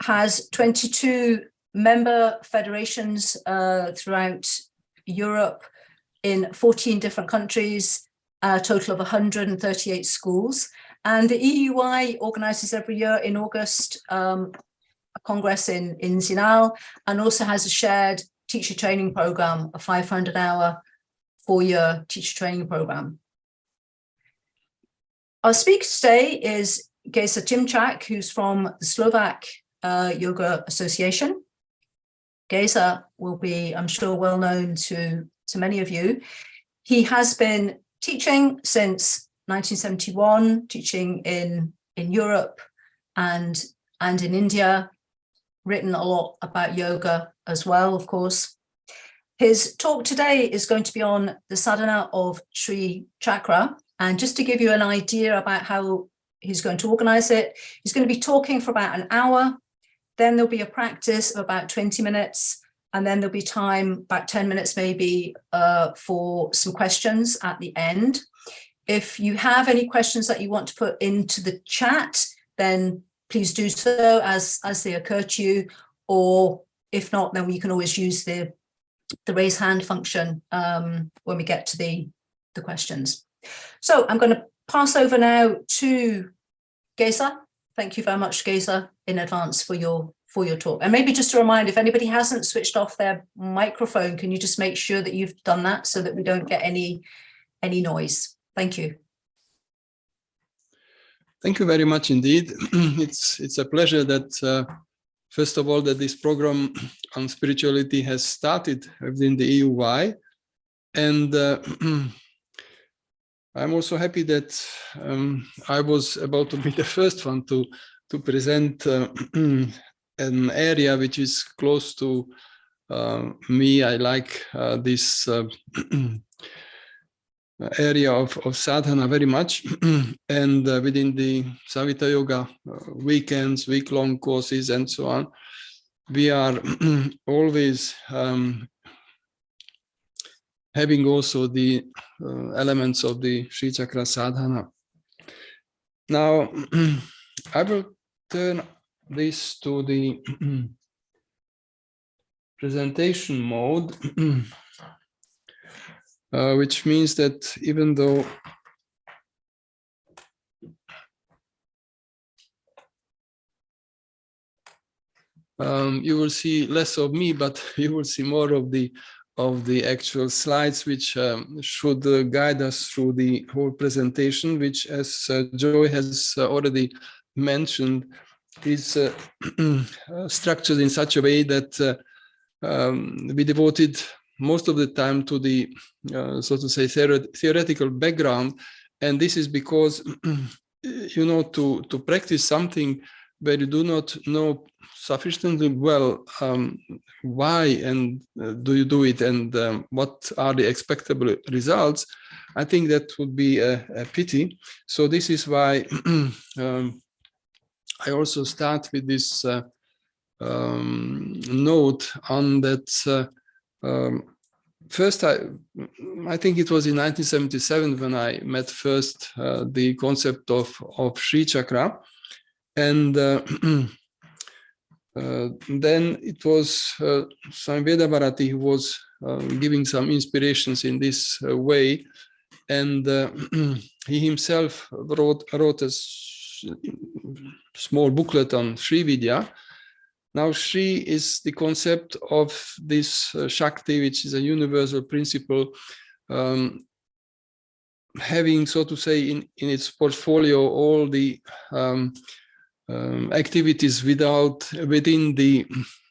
has 22 member federations throughout Europe in 14 different countries, a total of 138 schools. And the EUI organizes every year in August a congress in Zinal, and also has a shared teacher training program, a 500-hour, 4-year teacher training program. Our speaker today is Geza Timcak, who's from the Slovak Yoga Association. Geza will be, I'm sure, well known to many of you. He has been teaching since 1971, teaching in Europe and in India, written a lot about yoga as well, of course. His talk today is going to be on the sadhana of Sri Chakra. And just to give you an idea about how he's going to organize it, he's going to be talking for about an hour. Then there'll be a practice of about 20 minutes. And then there'll be time, about 10 minutes maybe, for some questions at the end. If you have any questions that you want to put into the chat, then please do so as they occur to you. Or if not, then you can always use the raise hand function when we get to the questions. So I'm going to pass over now to Geza. Thank you very much, Geza, in advance for your talk. And maybe just a reminder, if anybody hasn't switched off their microphone, can you just make sure that you've done that so that we don't get any noise? Thank you. Thank you very much indeed. It's a pleasure that, first of all, that this program on spirituality has started within the EUY. And I'm also happy that I was about to be the first one to present an area which is close to me. I like this area of sadhana very much. And within the Savita Yoga weekends, week-long courses, and so on, we are always having also the elements of the Sri Chakra sadhana. Now, I will turn this to the presentation mode, which means that even though you will see less of me, but you will see more of the actual slides, which should guide us through the whole presentation, which, as Joy has already mentioned, is structured in such a way that we devoted most of the time to the, so to say, theoretical background. And this is because, you know, to practice something where you do not know sufficiently well why and do you do it, and what are the expectable results, I think that would be a pity. So this is why I also start with this note on that. First, I think it was in 1977 when I met first the concept of Sri Chakra. And then it was Swami Vedabharati who was giving some inspirations in this way. And he himself wrote a small booklet on Sri Vidya. Now, Sri is the concept of this Shakti, which is a universal principle, having, so to say, in its portfolio all the activities within the,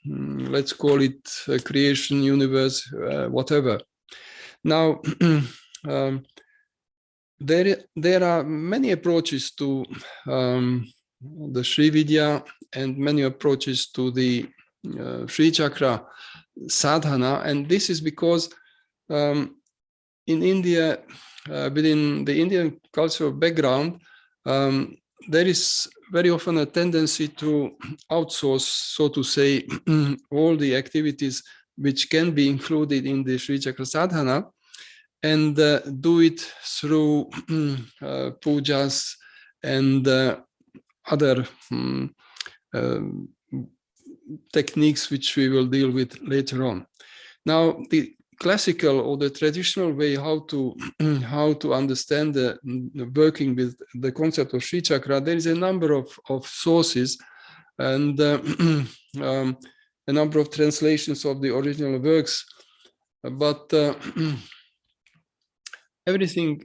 let's call it creation, universe, whatever. Now, there are many approaches to the Sri Vidya and many approaches to the Sri Chakra sadhana, and this is because in India, within the Indian cultural background, there is very often a tendency to outsource, so to say, all the activities which can be included in the Sri Chakra sadhana, and do it through pujas and other techniques which we will deal with later on. Now, the classical or the traditional way how to understand the working with the concept of Sri Chakra, there is a number of sources and a number of translations of the original works, but everything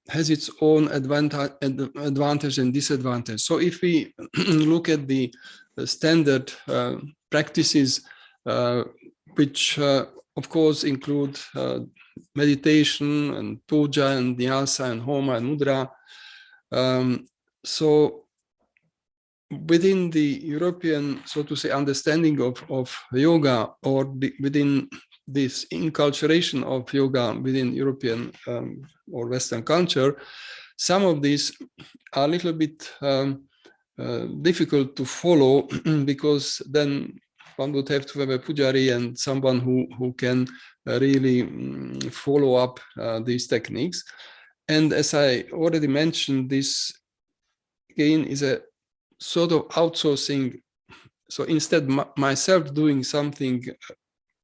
has its own advantage and disadvantage. So if we look at the standard practices, which of course include meditation and puja and nyasa and homa and mudra, so within the European, so to say, understanding of yoga, or within this inculturation of yoga within European or Western culture, some of these are a little bit difficult to follow, because then one would have to have a pujari and someone who can really follow up these techniques. And as I already mentioned, this again is a sort of outsourcing. So instead myself doing something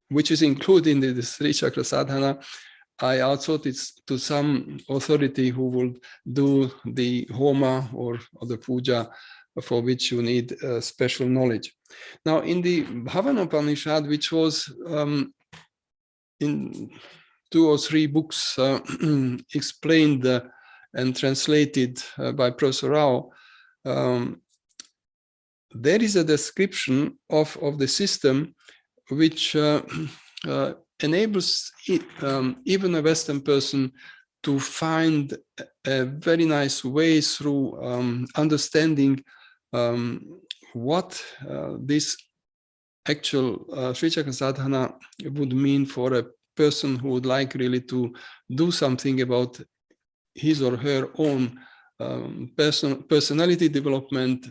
which is included in the Sri Chakra sadhana, I outsource it to some authority who will do the homa or the puja, for which you need special knowledge. Now, in the Bhavana Upanishad, which was in 2 or 3 books explained and translated by Professor Rao, there is a description of the system which enables even a Western person to find a very nice way through understanding what this actual Sri Chakra sadhana would mean for a person who would like really to do something about his or her own personality development.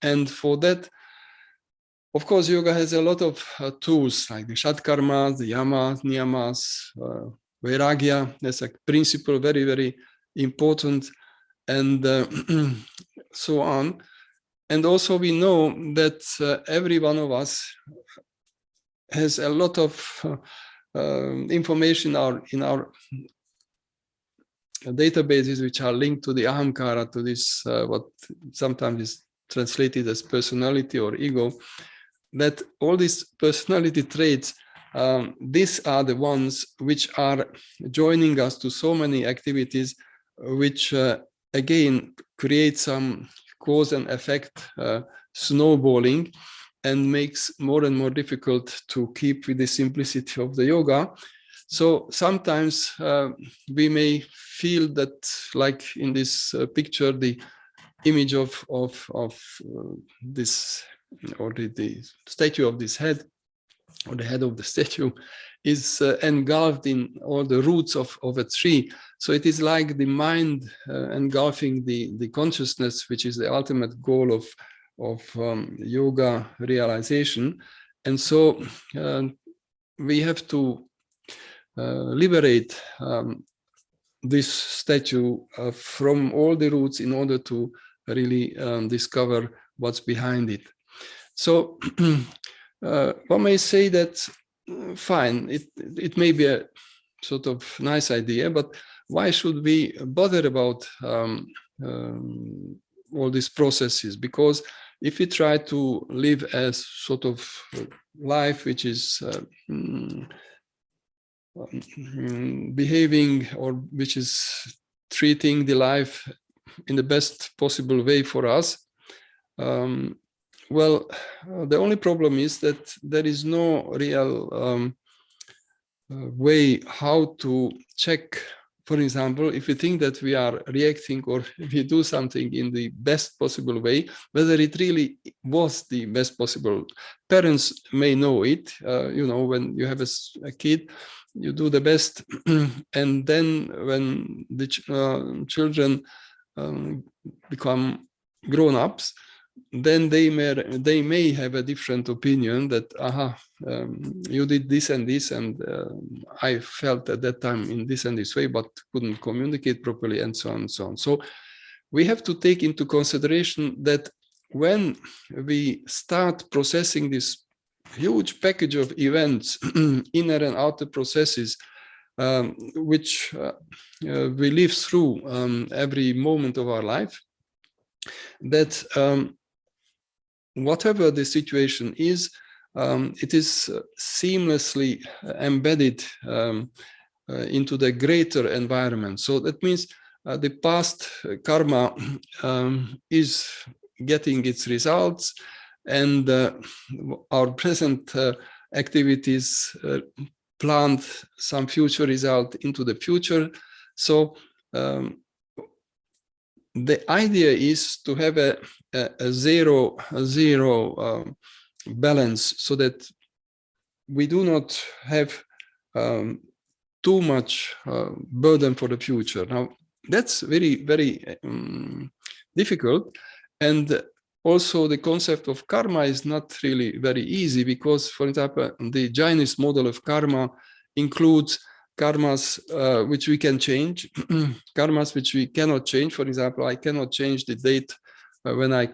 And for that, of course, yoga has a lot of tools like the shatkarmas, the yamas, niyamas, vairagya as a principle, very, very important, and so on. And also we know that every one of us has a lot of information in our databases which are linked to the ahamkara, to this what sometimes is translated as personality or ego, that all these personality traits, these are the ones which are joining us to so many activities, which again create some cause and effect snowballing, and makes more and more difficult to keep with the simplicity of the yoga. So sometimes we may feel that, like in this picture, the image of this, or the statue of this head, or the head of the statue, is engulfed in all the roots of a tree. So it is like the mind engulfing the consciousness, which is the ultimate goal of yoga realization. And so we have to liberate this statue from all the roots in order to really discover what's behind it. So one may say that, fine, it may be a sort of nice idea, but why should we bother about all these processes? Because if we try to live as sort of life which is behaving, or which is treating the life in the best possible way for us, well, the only problem is that there is no real way how to check. For example, if we think that we are reacting, or if we do something in the best possible way, whether it really was the best possible. Parents may know it, you know, when you have a kid, you do the best, and then when the children become grown-ups, then they may have a different opinion that, you did this and this, and I felt at that time in this and this way, but couldn't communicate properly, and so on and so on. So we have to take into consideration that when we start processing this huge package of events, inner and outer processes, which we live through every moment of our life, that whatever the situation is, it is seamlessly embedded into the greater environment. So that means the past karma is getting its results, and our present activities plant some future result into the future. So the idea is to have a zero balance, so that we do not have too much burden for the future. Now, that's very, very difficult. And also the concept of karma is not really very easy, because, for example, the Jainist model of karma includes karmas which we can change, karmas which we cannot change. For example, I cannot change the date when I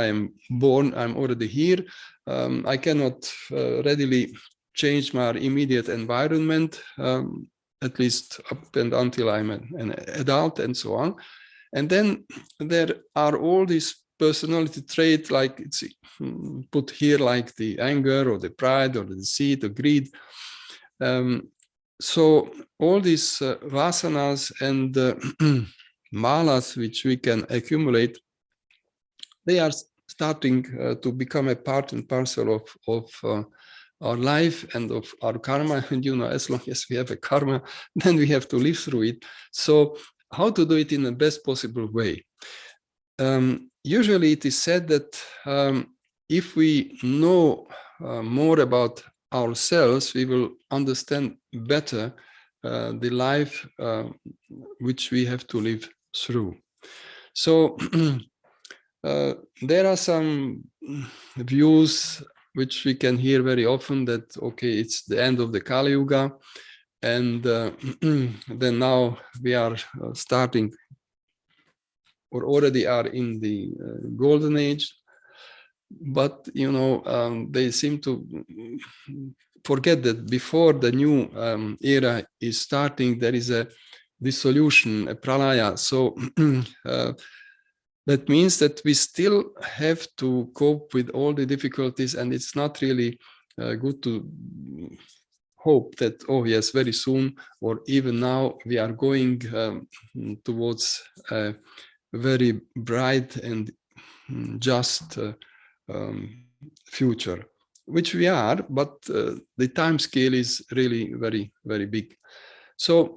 am born. I'm already here. I cannot readily change my immediate environment, at least up and until I'm an adult, and so on. And then there are all these personality traits, like it's put here, like the anger or the pride or the deceit or greed. So all these vasanas and malas which we can accumulate, they are starting to become a part and parcel of our life and of our karma. And as long as we have a karma, then we have to live through it. So how to do it in the best possible way? Usually it is said that if we know more about ourselves, we will understand better the life which we have to live through. So there are some views which we can hear very often, that, okay, it's the end of the Kali Yuga, and then now we are starting, or already are in the golden age. But they seem to forget that before the new era is starting, there is a dissolution, a pralaya. So that means that we still have to cope with all the difficulties, and it's not really good to hope that, oh yes, very soon, or even now, we are going towards a very bright and just future, which we are, but the time scale is really very, very big. So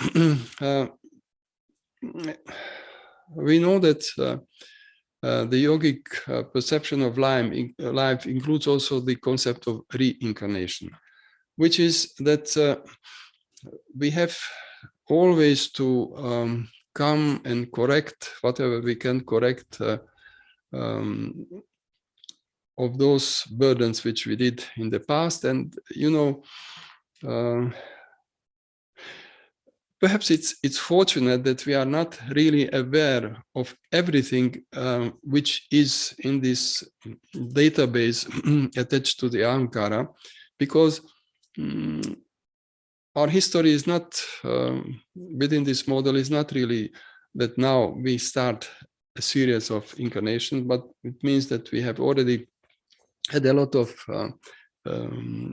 we know that the yogic perception of life includes also the concept of reincarnation, which is that we have always to come and correct whatever we can correct of those burdens which we did in the past. And perhaps it's fortunate that we are not really aware of everything which is in this database attached to the Ahamkara, because our history is not, within this model, is not really that now we start a series of incarnations, but it means that we have already had a lot of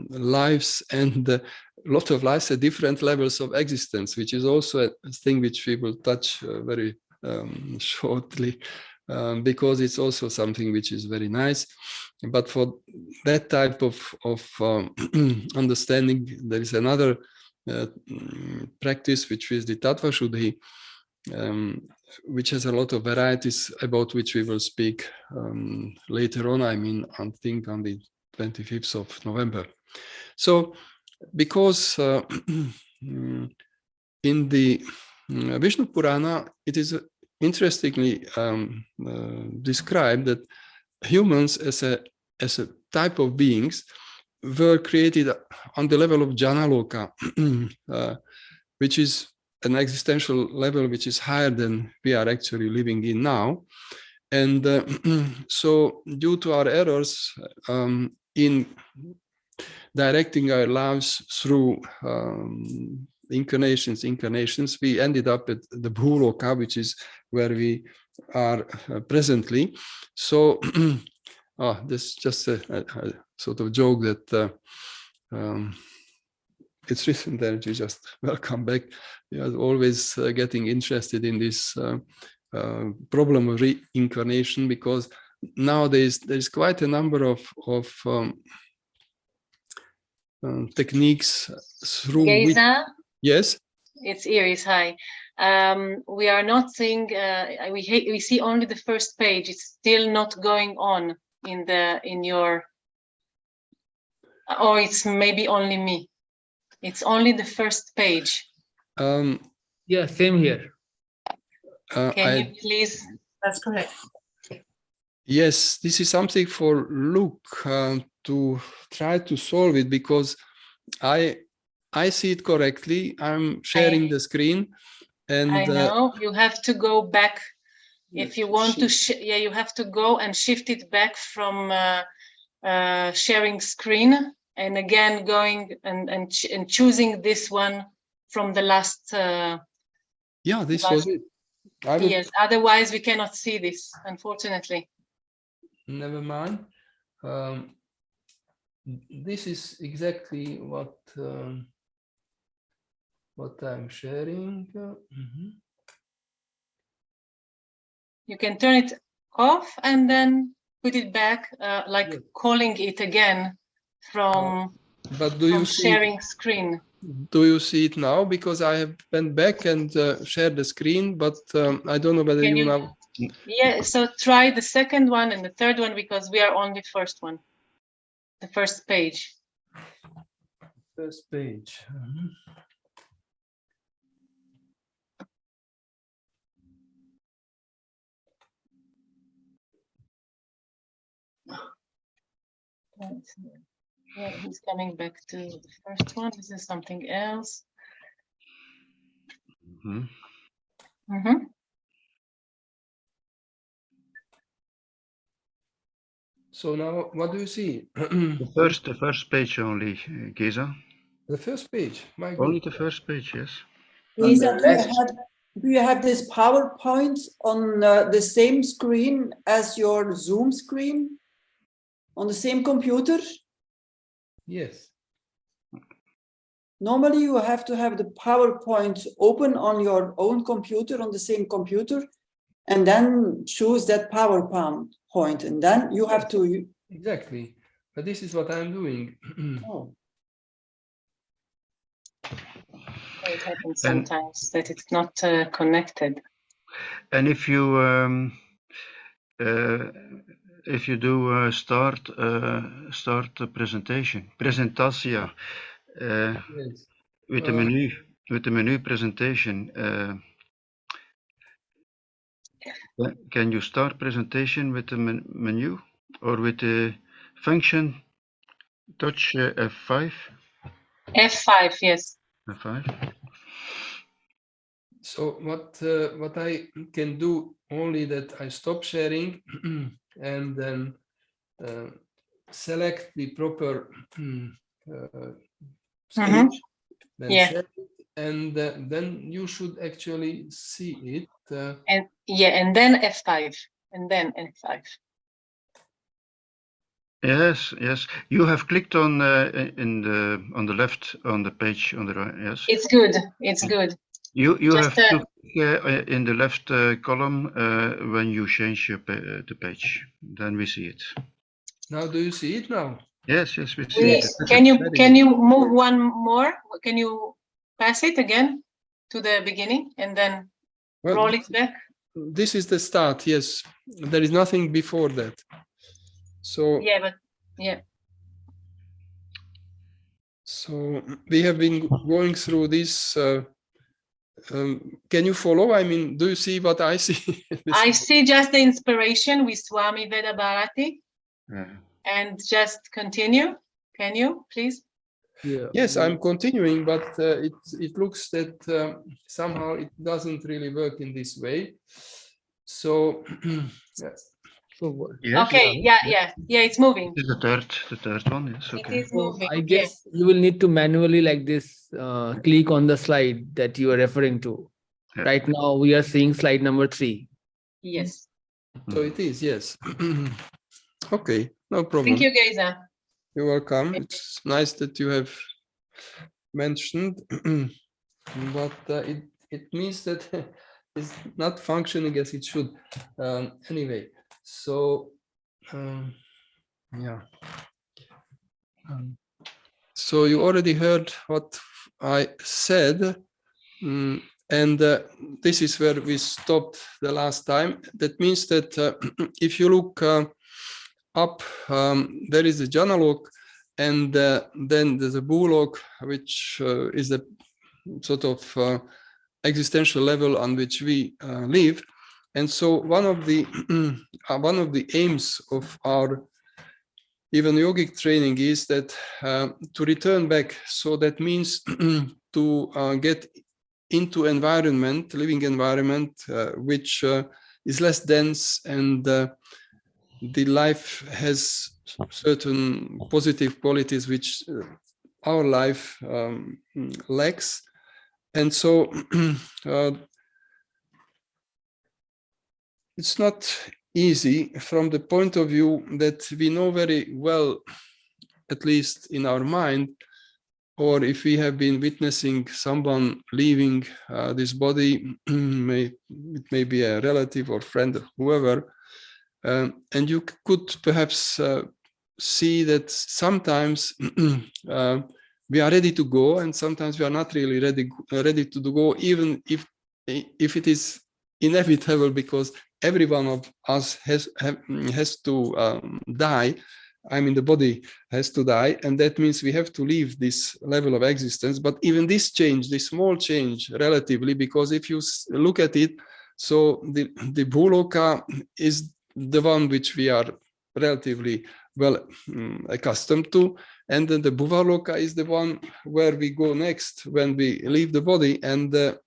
lives, and a lot of lives at different levels of existence, which is also a thing which we will touch very shortly, because it's also something which is very nice. But for that type of understanding, there is another practice, which is the Tattva Shuddhi, which has a lot of varieties, about which we will speak later on. I mean, I think on the 25th of November. So, because in the Vishnu Purana, it is interestingly described that humans as a type of beings were created on the level of Janaloka, which is an existential level which is higher than we are actually living in now. And so due to our errors in directing our lives through incarnations, we ended up at the Bhuloka, which is where we are presently. So this is just a sort of joke that it's written there. You just welcome back. You are always getting interested in this problem of reincarnation, because nowadays there's quite a number of techniques through which, Geza, yes, it's Iris. Hi. We are not seeing. We see only the first page. It's still not going on in your. Or it's maybe only me. It's only the first page. Yeah, same here. Can you please? That's correct. Yes, this is something for Luke to try to solve it, because I see it correctly. I'm sharing the screen, and I know you have to go back if you want to. Yeah, you have to go and shift it back from sharing screen, and again going and choosing this one from the last. yeah, this was it. Yes, otherwise we cannot see this, unfortunately. Never mind. This is exactly what I'm sharing. You can turn it off and then put it back, like Yes. calling it again from, But do you see sharing screen. Do you see it now? Because I have went back and shared the screen, but I don't know whether Can you you- now. Yeah, so try the second one and the third one, because we are on the first one, the first page. First page. Yeah, he's coming back to the first one. This is something else. Mhm. So now, what do you see? The first page only, Geza. The first page. My Only God. the first page, yes. Geza, do you have this PowerPoint on the same screen as your Zoom screen? On the same computer? Yes. Normally you have to have the PowerPoint open on your own computer, on the same computer, and then choose that PowerPoint, and then you have to... Exactly. But this is what I'm doing. Oh. It happens And- sometimes that it's not connected. And if you do start the presentation, presentatia, Yes. with the menu presentation, can you start presentation with the menu or with the function touch F5? F5, yes. F5. So what I can do only that I stop sharing and then select the proper stage, then Yeah. share it, and then you should actually see it. And yeah, and then F5, and then F5. Yes, yes. You have clicked on on the left on the page on the right. Yes. It's good. It's good. You Just, have to click in the left column when you change the page. Then we see it. Now, do you see it now? Yes, yes, we see it. Can you move one more? Can you pass it again to the beginning and then Well, roll it back? this is the start. Yes, there is nothing before that. So Yeah, but yeah. So we have been going through this. Can you follow? I mean, do you see what I see? I see just the inspiration with Swami Veda Bharati, and just continue. Can you please? Yeah. Yes, I'm continuing, but it looks that somehow it doesn't really work in this way. So So what? Yes. Okay, yeah, it's moving. This is the third one. Yes. It Okay. is So moving. I Okay. guess you will need to manually like this click on the slide that you are referring to. Yeah. Right now we are seeing slide number 3. Yes. so it is, yes. Okay, no problem. Thank you, Geza. You're welcome. It's nice that you have mentioned, but it means that it's not functioning as it should. Anyway, so yeah. So you already heard what I said, and this is where we stopped the last time. That means that if you look up, there is a jhana lok, and then there's a bhulok, which is the sort of existential level on which we live. And so one of the aims of our even yogic training is that to return back. So that means to get into living environment, which is less dense, and the life has certain positive qualities which our life lacks. And so it's not easy from the point of view that we know very well, at least in our mind, or if we have been witnessing someone leaving this body, it may be a relative or friend, whoever, and you could perhaps see that sometimes we are ready to go, and sometimes we are not really ready to go, even if it is inevitable, because every one of us has to die. I mean, the body has to die, and that means we have to leave this level of existence. But even this change, this small change relatively, because if you look at it, so the bhuloka is the one which we are relatively well accustomed to, and then the bhuvaloka is the one where we go next when we leave the body. And there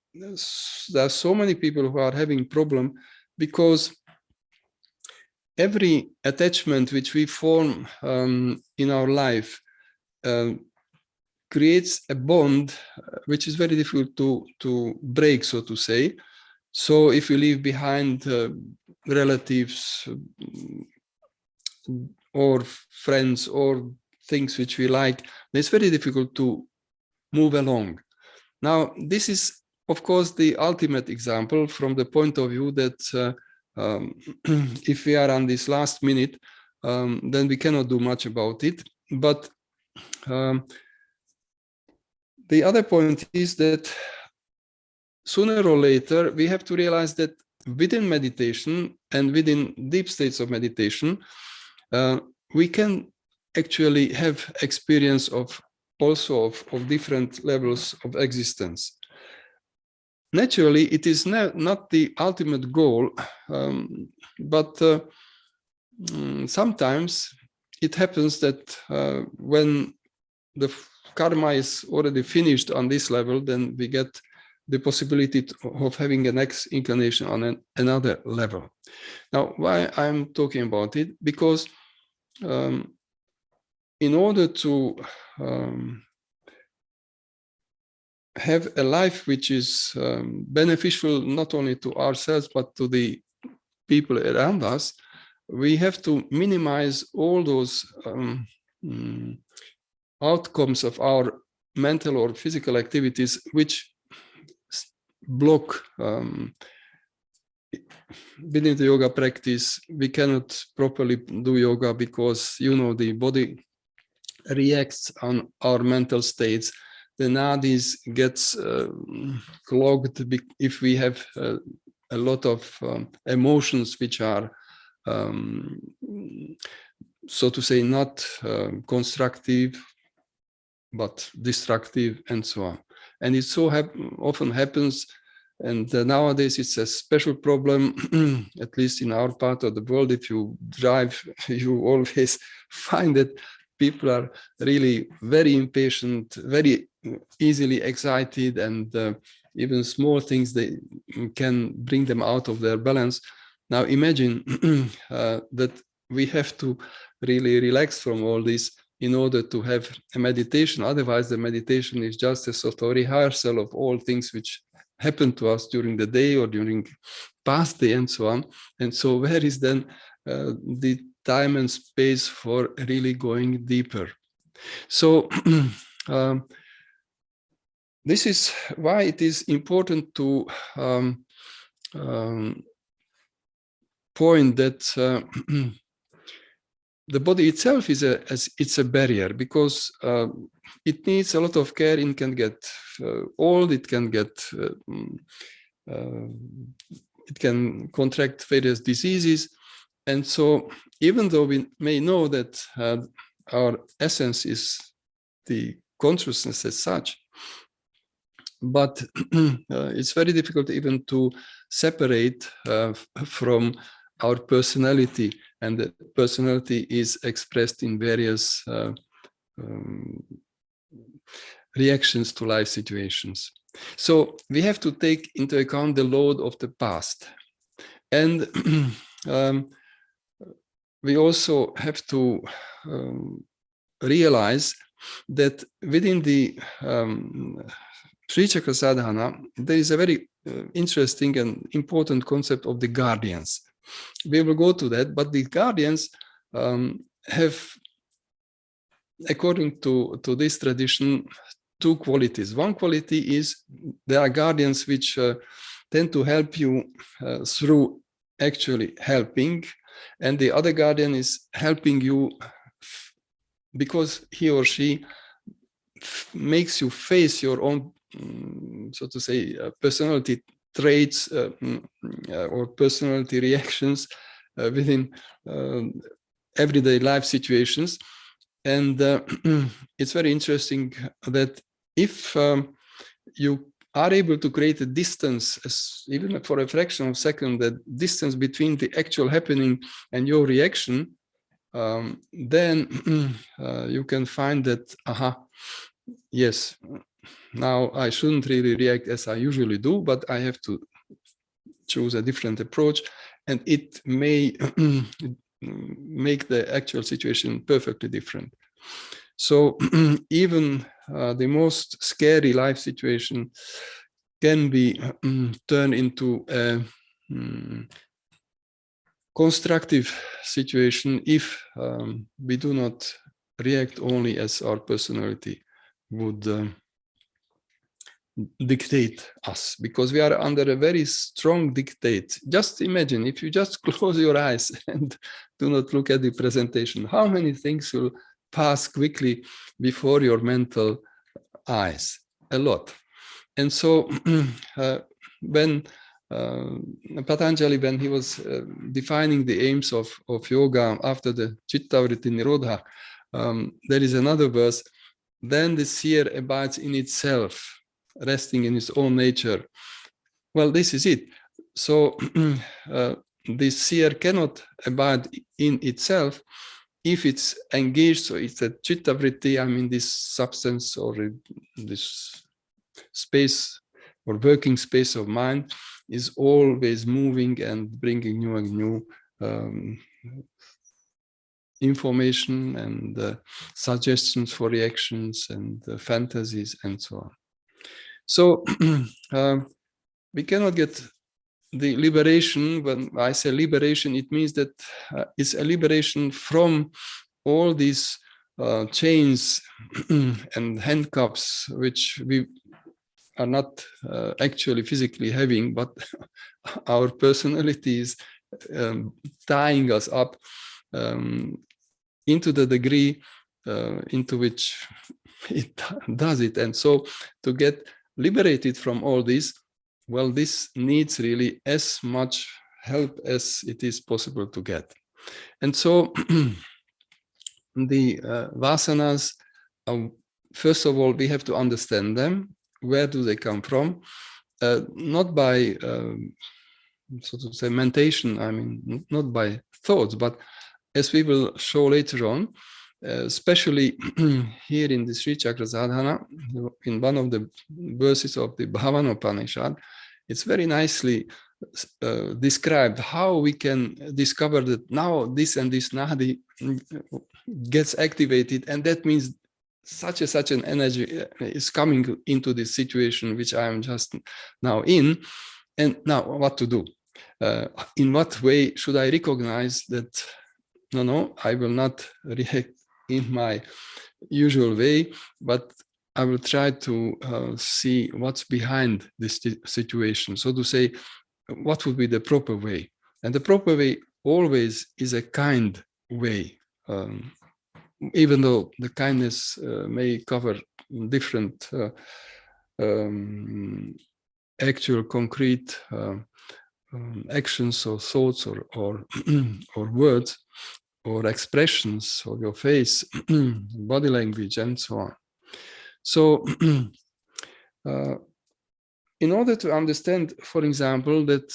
are so many people who are having problem, because every attachment which we form in our life creates a bond which is very difficult to break, so to say. So if you leave behind relatives or friends or things which we like, it's very difficult to move along. Now, this is, of course, the ultimate example from the point of view that if we are on this last minute, then we cannot do much about it. But the other point is that sooner or later, we have to realize that within meditation and within deep states of meditation, we can actually have experience of different levels of existence. Naturally, it is not the ultimate goal, but sometimes it happens that when the karma is already finished on this level, then we get the possibility of having a next incarnation on another level. Now, why I'm talking about it? Because in order to have a life which is beneficial not only to ourselves but to the people around us, we have to minimize all those outcomes of our mental or physical activities which block within the yoga practice. We cannot properly do yoga because, you know, the body reacts on our mental states. The nadis gets clogged if we have a lot of emotions which are, so to say, not constructive, but destructive, and so on. And it so often happens, and nowadays it's a special problem, at least in our part of the world. If you drive, you always find that people are really very impatient, very easily excited, and even small things they can bring them out of their balance. Now imagine that we have to really relax from all this in order to have a meditation. Otherwise, the meditation is just a sort of rehearsal of all things which happened to us during the day or during past day and so on. And so where is then the time and space for really going deeper? So this is why it is important to point that the body itself is it's a barrier, because it needs a lot of care. It can get old, it can get it can contract various diseases. And so even though we may know that our essence is the consciousness as such, but it's very difficult even to separate from our personality, and the personality is expressed in various reactions to life situations. So we have to take into account the load of the past, and we also have to realize that within the Sri Chakra sadhana, there is a very interesting and important concept of the guardians. We will go to that, but the guardians have, according to this tradition, two qualities. One quality is there are guardians which tend to help you through actually helping, and the other guardian is helping you because he or she makes you face your own, so to say, personality traits or personality reactions within everyday life situations. And it's very interesting that if you are able to create a distance, even for a fraction of a second, the distance between the actual happening and your reaction, then you can find that, yes, now I shouldn't really react as I usually do, but I have to choose a different approach, and it may make the actual situation perfectly different. So even the most scary life situation can be turned into a constructive situation if we do not react only as our personality would dictate us, because we are under a very strong dictate. Just imagine if you just close your eyes and do not look at the presentation, how many things will pass quickly before your mental eyes? A lot. And so when Patanjali, when he was defining the aims of yoga after the Chittavritti Nirodha, there is another verse, then the seer abides in itself, resting in its own nature. Well, this is it. So the seer cannot abide in itself if it's engaged. So it's a chittavritti, I mean this substance or this space or working space of mind is always moving and bringing new and new information and suggestions for reactions and fantasies and so on. So we cannot get the liberation. When I say liberation, it means that it's a liberation from all these chains and handcuffs, which we are not actually physically having, but our personality is tying us up into the degree into which it does it. And so to get liberated from all this, well, this needs really as much help as it is possible to get. And so the vasanas, first of all, we have to understand them. Where do they come from? Not by, so to say, mentation, I mean, not by thoughts, but as we will show later on, especially here in the Sri Chakra sadhana, in one of the verses of the Bhavana Upanishad, it's very nicely described how we can discover that now this and this nadi gets activated, and that means such an energy is coming into this situation which I am just now in. And now what to do? In what way should I recognize that, no, I will not react in my usual way, but I will try to see what's behind this situation. So to say, what would be the proper way? And the proper way always is a kind way, even though the kindness may cover different actual concrete actions or thoughts or words or expressions of your face, body language, and so on. So in order to understand, for example, that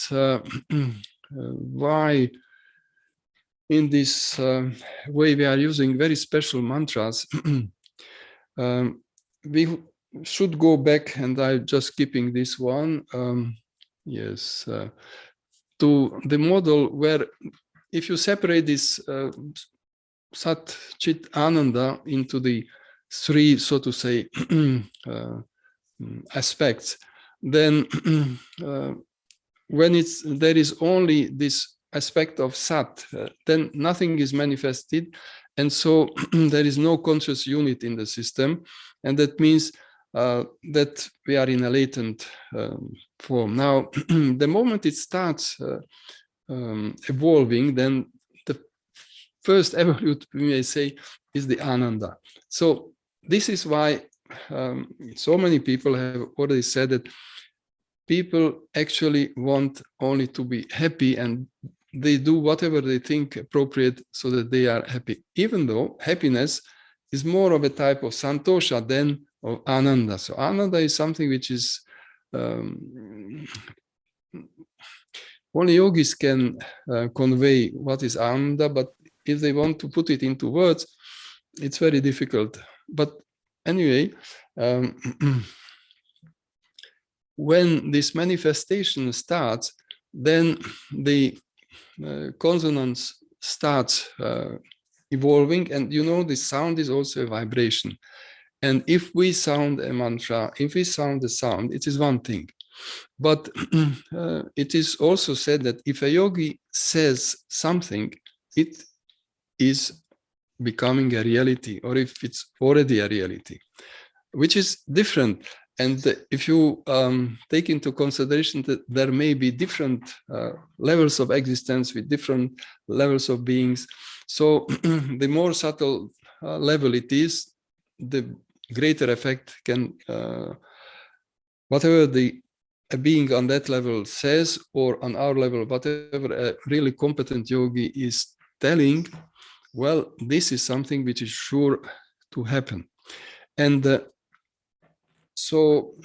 why in this way we are using very special mantras, we should go back, and I'm just skipping this one, yes, to the model where if you separate this Sat, Chit, Ananda into the three, so to say, aspects, then when there is only this aspect of Sat, then nothing is manifested, and so there is no conscious unit in the system, and that means that we are in a latent form. Now, the moment it starts evolving, then the first evolute, we may say, is the Ananda. So this is why so many people have already said that people actually want only to be happy, and they do whatever they think appropriate so that they are happy, even though happiness is more of a type of santosha than of ananda. So ananda is something which is only yogis can convey what is ananda, but if they want to put it into words, it's very difficult. But anyway, when this manifestation starts, then the consonants start evolving, and you know, the sound is also a vibration. And if we sound a mantra, if we sound a sound, it is one thing. But it is also said that if a yogi says something, it is becoming a reality, or if it's already a reality, which is different. And if you take into consideration that there may be different levels of existence with different levels of beings, so the more subtle level it is, the greater effect can, whatever a being on that level says, or on our level, whatever a really competent yogi is telling, well, this is something which is sure to happen. And so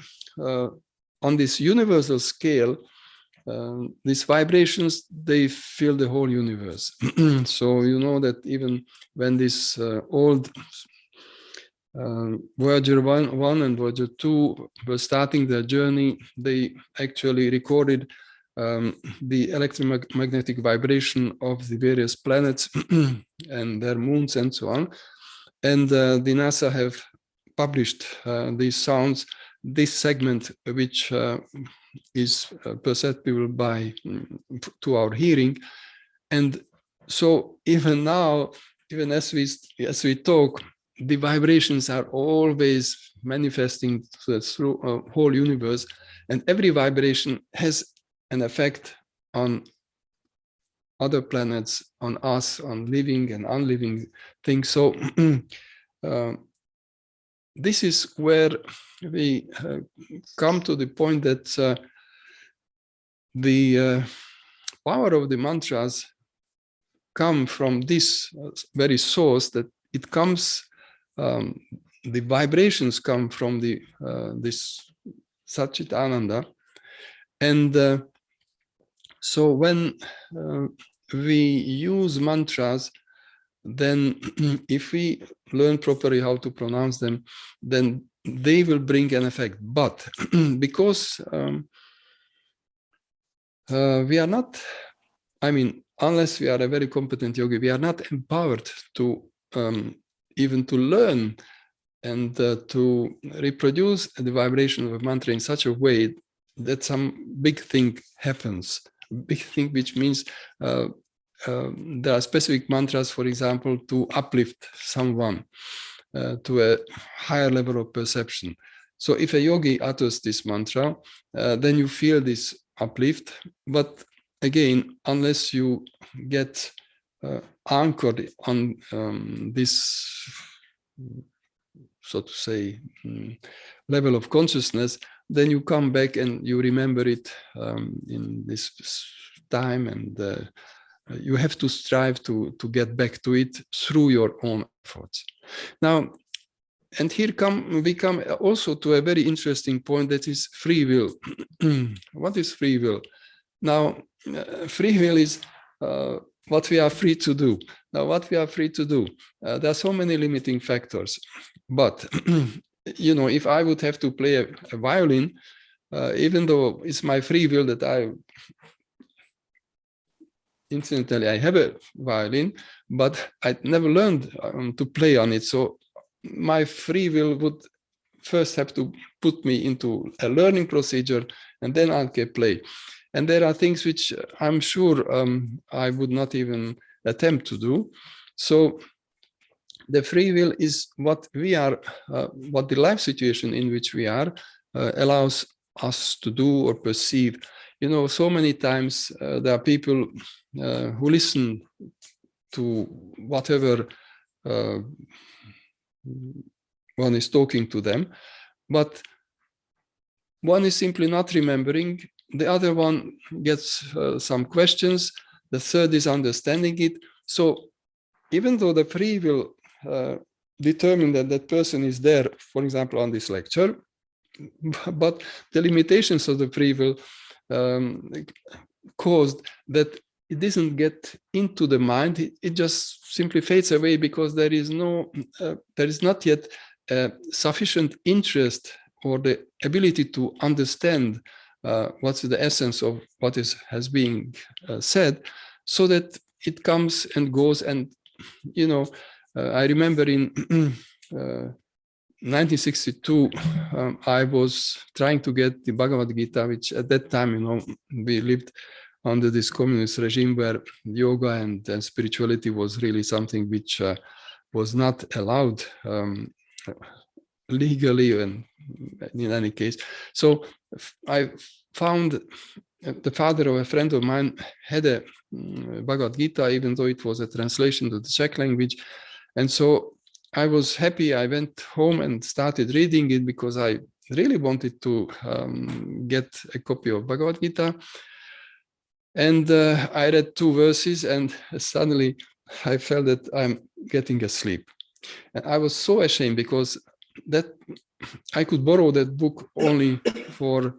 on this universal scale, these vibrations, they fill the whole universe. So you know that even when this old Voyager 1 and Voyager 2 were starting their journey, they actually recorded the electromagnetic vibration of the various planets and their moons and so on. And the NASA have published these sounds, this segment which is perceptible to our hearing. And so even now, even as we talk, the vibrations are always manifesting through a whole universe, and every vibration has an effect on other planets, on us, on living and unliving things. So this is where we come to the point that the power of the mantras come from this very source, that it comes, the vibrations come from this Satchit Ananda. And so when we use mantras, then if we learn properly how to pronounce them, then they will bring an effect. But because we are not, I mean, unless we are a very competent yogi, we are not empowered to even to learn and to reproduce the vibration of a mantra in such a way that some big thing happens. Big thing, which means there are specific mantras, for example, to uplift someone to a higher level of perception. So if a yogi utters this mantra, then you feel this uplift. But again, unless you get anchored on this, so to say, level of consciousness, then you come back and you remember it in this time, and you have to strive to get back to it through your own efforts. Now, and here we come also to a very interesting point, that is free will. What is free will? Now, free will is what we are free to do. Now, what we are free to do, there are so many limiting factors. But, you know, if I would have to play a violin, even though it's my free will that incidentally, I have a violin, but I never learned to play on it. So my free will would first have to put me into a learning procedure, and then I can play. And there are things which I'm sure I would not even attempt to do. So the free will is what we are, what the life situation in which we are allows us to do or perceive. You know, so many times there are people who listen to whatever one is talking to them, but one is simply not remembering, the other one gets some questions, the third is understanding it. So even though the free will determine that that person is there, for example, on this lecture, but the limitations of the free will caused that it doesn't get into the mind, it just simply fades away, because there is not yet sufficient interest or the ability to understand what's the essence of what has been said, so that it comes and goes. And you know, I remember in 1962, I was trying to get the Bhagavad Gita, which at that time, you know, we lived under this communist regime where yoga and spirituality was really something which was not allowed legally, and in any case. So I found the father of a friend of mine had a Bhagavad Gita, even though it was a translation to the Czech language. And so I was happy. I went home and started reading it, because I really wanted to get a copy of Bhagavad Gita. And I read 2 verses, and suddenly I felt that I'm getting asleep. And I was so ashamed, because that I could borrow that book only for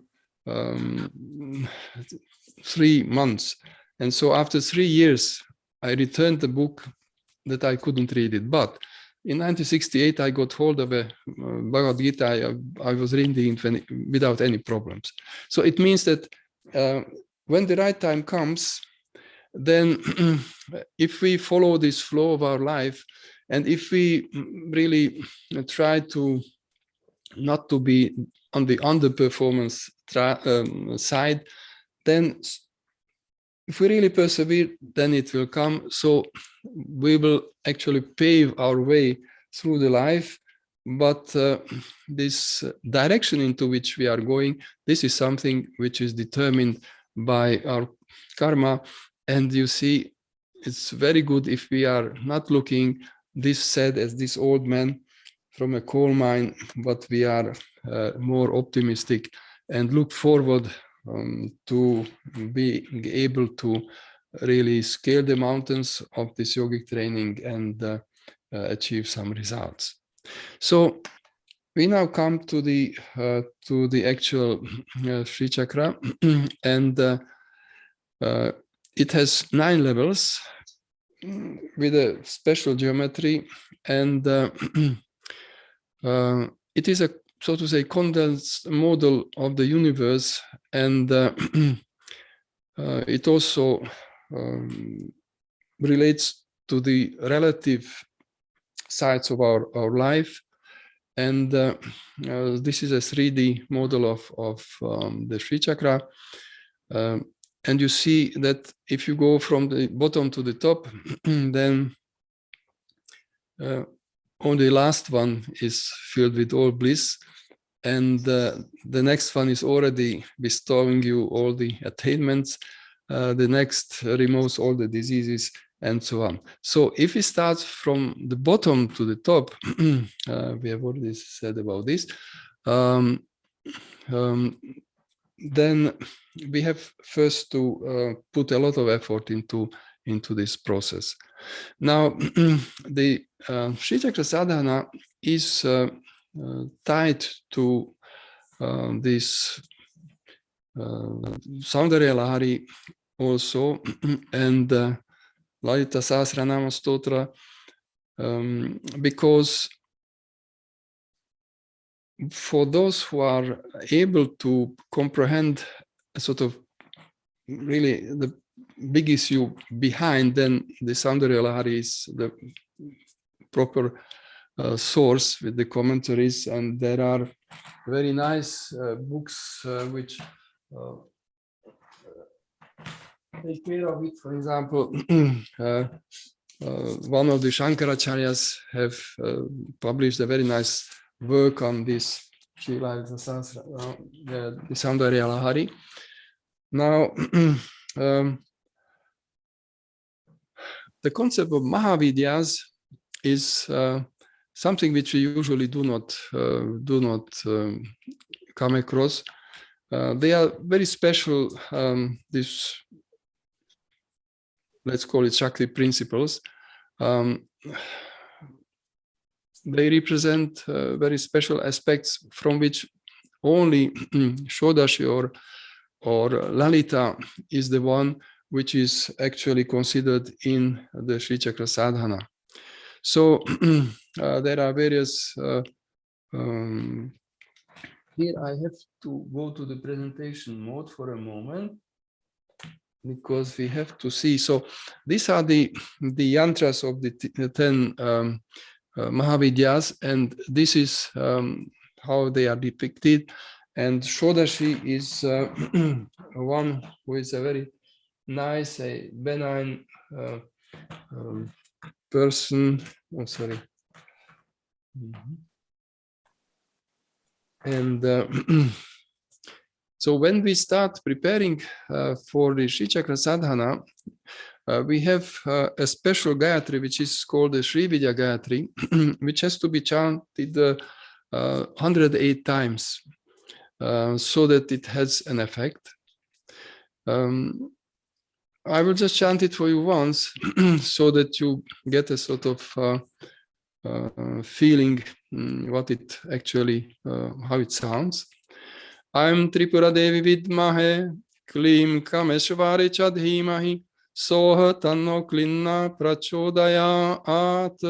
3 months. And so after 3 years, I returned the book that I couldn't read it. But in 1968, I got hold of a Bhagavad Gita. I was reading it without any problems. So it means that when the right time comes, then if we follow this flow of our life, and if we really try to not to be on the underperformance side, then if we really persevere, then it will come. So we will actually pave our way through the life. But this direction into which we are going, this is something which is determined by our karma. And you see, it's very good if we are not looking this sad as this old man from a coal mine, but we are more optimistic and look forward to being able to really scale the mountains of this yogic training and achieve some results. So we now come to the actual Sri Chakra, and it has 9 levels with a special geometry, and it is a, so to say, condensed model of the universe, and it also relates to the relative sides of our life. And this is a 3D model of the Sri Chakra. And you see that if you go from the bottom to the top, then only the last one is filled with all bliss. And the next one is already bestowing you all the attainments. The next removes all the diseases and so on. So if we start from the bottom to the top, we have already said about this, then we have first to put a lot of effort into this process. Now, the Sri Chakra sadhana is tied to this Saundarya Lahari also, and Lalita Sahasranama Stotra, because for those who are able to comprehend a sort of really the big issue behind, then the Saundarya Lahari is the proper source with the commentaries, and there are very nice books which take care of it. For example, one of the Shankaracharyas have published a very nice work on this Srila the Saundarya Lahari. Now, the concept of Mahavidyas is something which we usually do not come across. They are very special. This, let's call it Shakti principles. They represent very special aspects from which only Shodashi or Lalita is the one which is actually considered in the Sri Chakra sadhana. So there are various. Here I have to go to the presentation mode for a moment, because we have to see. So these are the yantras of the 10 Mahavidyas, and this is how they are depicted. And Shodashi is one who is a very nice, benign person. Oh, sorry. And so when we start preparing for the Sri Chakra sadhana, we have a special Gayatri, which is called the Sri Vidya Gayatri, which has to be chanted 108 times so that it has an effect. I will just chant it for you once so that you get a sort of feeling what it actually, how it sounds. I'm Tripura Devi Vidmahe, Klim Kameshvari Chadhimahi, Soha Tanno Klinna Prachodayat.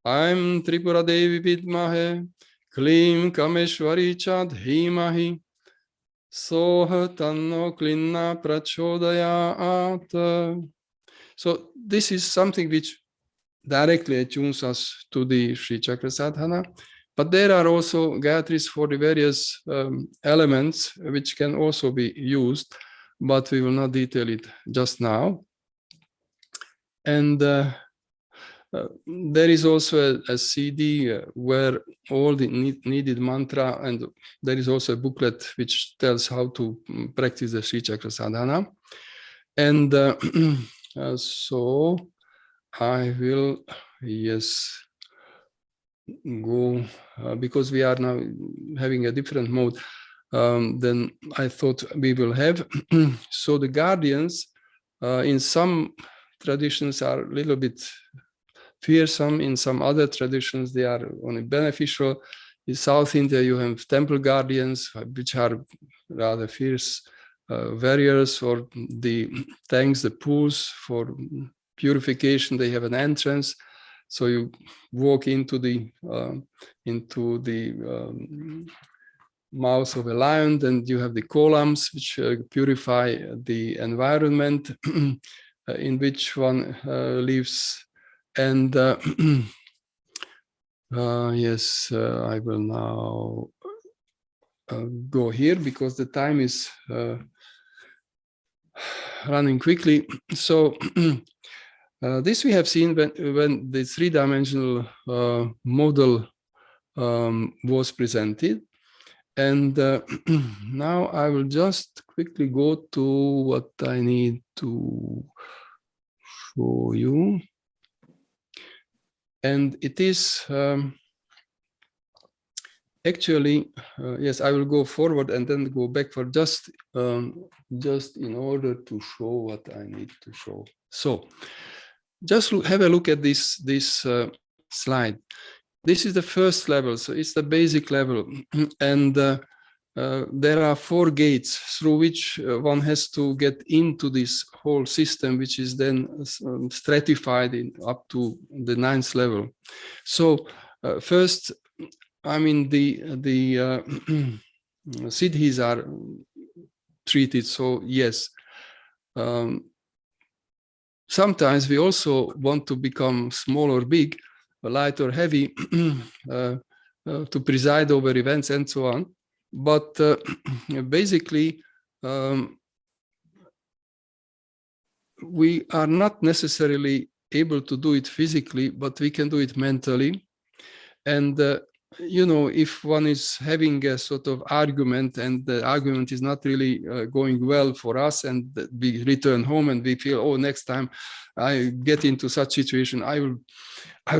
I'm Tripura Devi Vidmahe, Klim Kameshvari Chadhimahi, Soha Tanno Klinna Prachodayat. So this is something which directly attunes us to the Sri Chakra sadhana. But there are also Gayatris for the various elements which can also be used, but we will not detail it just now. And there is also a CD where all the needed mantra, and there is also a booklet which tells how to practice the Sri Chakra sadhana. And so I will, yes, go because we are now having a different mode than I thought we will have. So the guardians in some traditions are a little bit fearsome, in some other traditions they are only beneficial. In South India you have temple guardians, which are rather fierce warriors, or the tanks, the pools for purification, they have an entrance. So you walk into the mouth of a lion. Then you have the columns, which purify the environment in which one lives. And yes, I will now go here because the time is running quickly. So this we have seen when the three-dimensional model was presented. And now I will just quickly go to what I need to show you. And it is actually, yes, I will go forward and then go backward just in order to show what I need to show. So just have a look at this slide. This is the first level, so it's the basic level. And there are 4 gates through which one has to get into this whole system, which is then stratified up to the 9th level. So first, I mean, the siddhis are treated. So yes, sometimes we also want to become small or big, light or heavy, to preside over events and so on. But basically, we are not necessarily able to do it physically, but we can do it mentally. And you know, if one is having a sort of argument and the argument is not really going well for us, and we return home and we feel, oh, next time I get into such situation, I will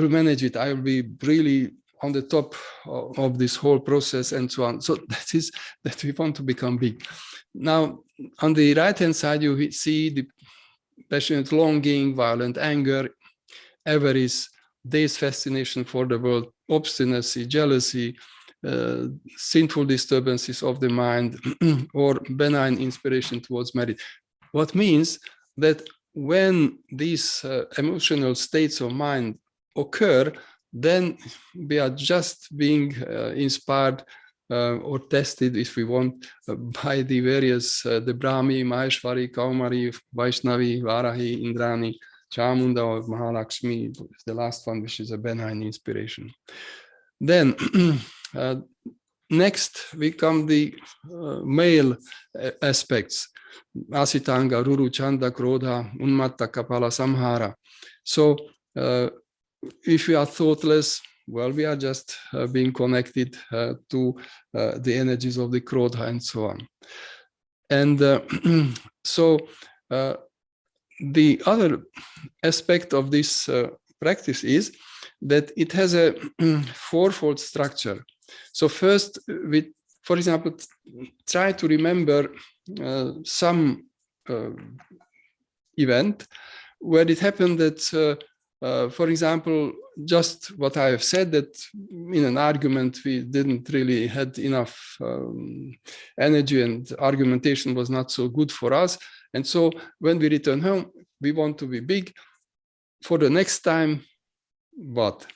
manage it. I will be really on the top of this whole process and so on. So that is that we want to become big. Now, on the right-hand side, you see the passionate longing, violent anger, avarice, dazed fascination for the world, obstinacy, jealousy, sinful disturbances of the mind, or benign inspiration towards merit. What means that when these emotional states of mind occur, then we are just being inspired or tested, if we want, by the various, the Brahmi, Maheshwari, Kaumari, Vaishnavi, Varahi, Indrani, Chamunda, or Mahalakshmi, the last one, which is a benign inspiration. Then next we come the male aspects, Asitanga, Ruru, Chanda, Krodha, Unmatta, Kapala, Samhara. So if we are thoughtless, well, we are just being connected to the energies of the Krodha and so on. And so the other aspect of this practice is that it has a fourfold structure. So first, we, for example, try to remember some event where it happened that, for example, just what I have said, that in an argument we didn't really had enough energy and argumentation was not so good for us. And so when we return home, we want to be big. For the next time, but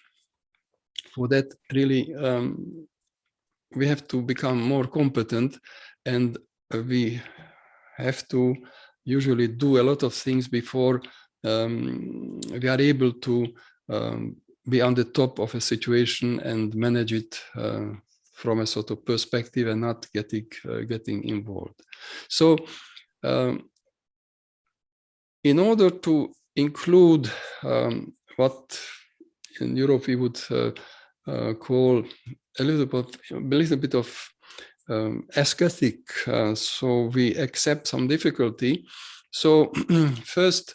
for that really we have to become more competent, and we have to usually do a lot of things before we are able to be on the top of a situation and manage it from a sort of perspective and not getting involved. So in order to include what in Europe we would call a little bit of aesthetic, so we accept some difficulty. So first,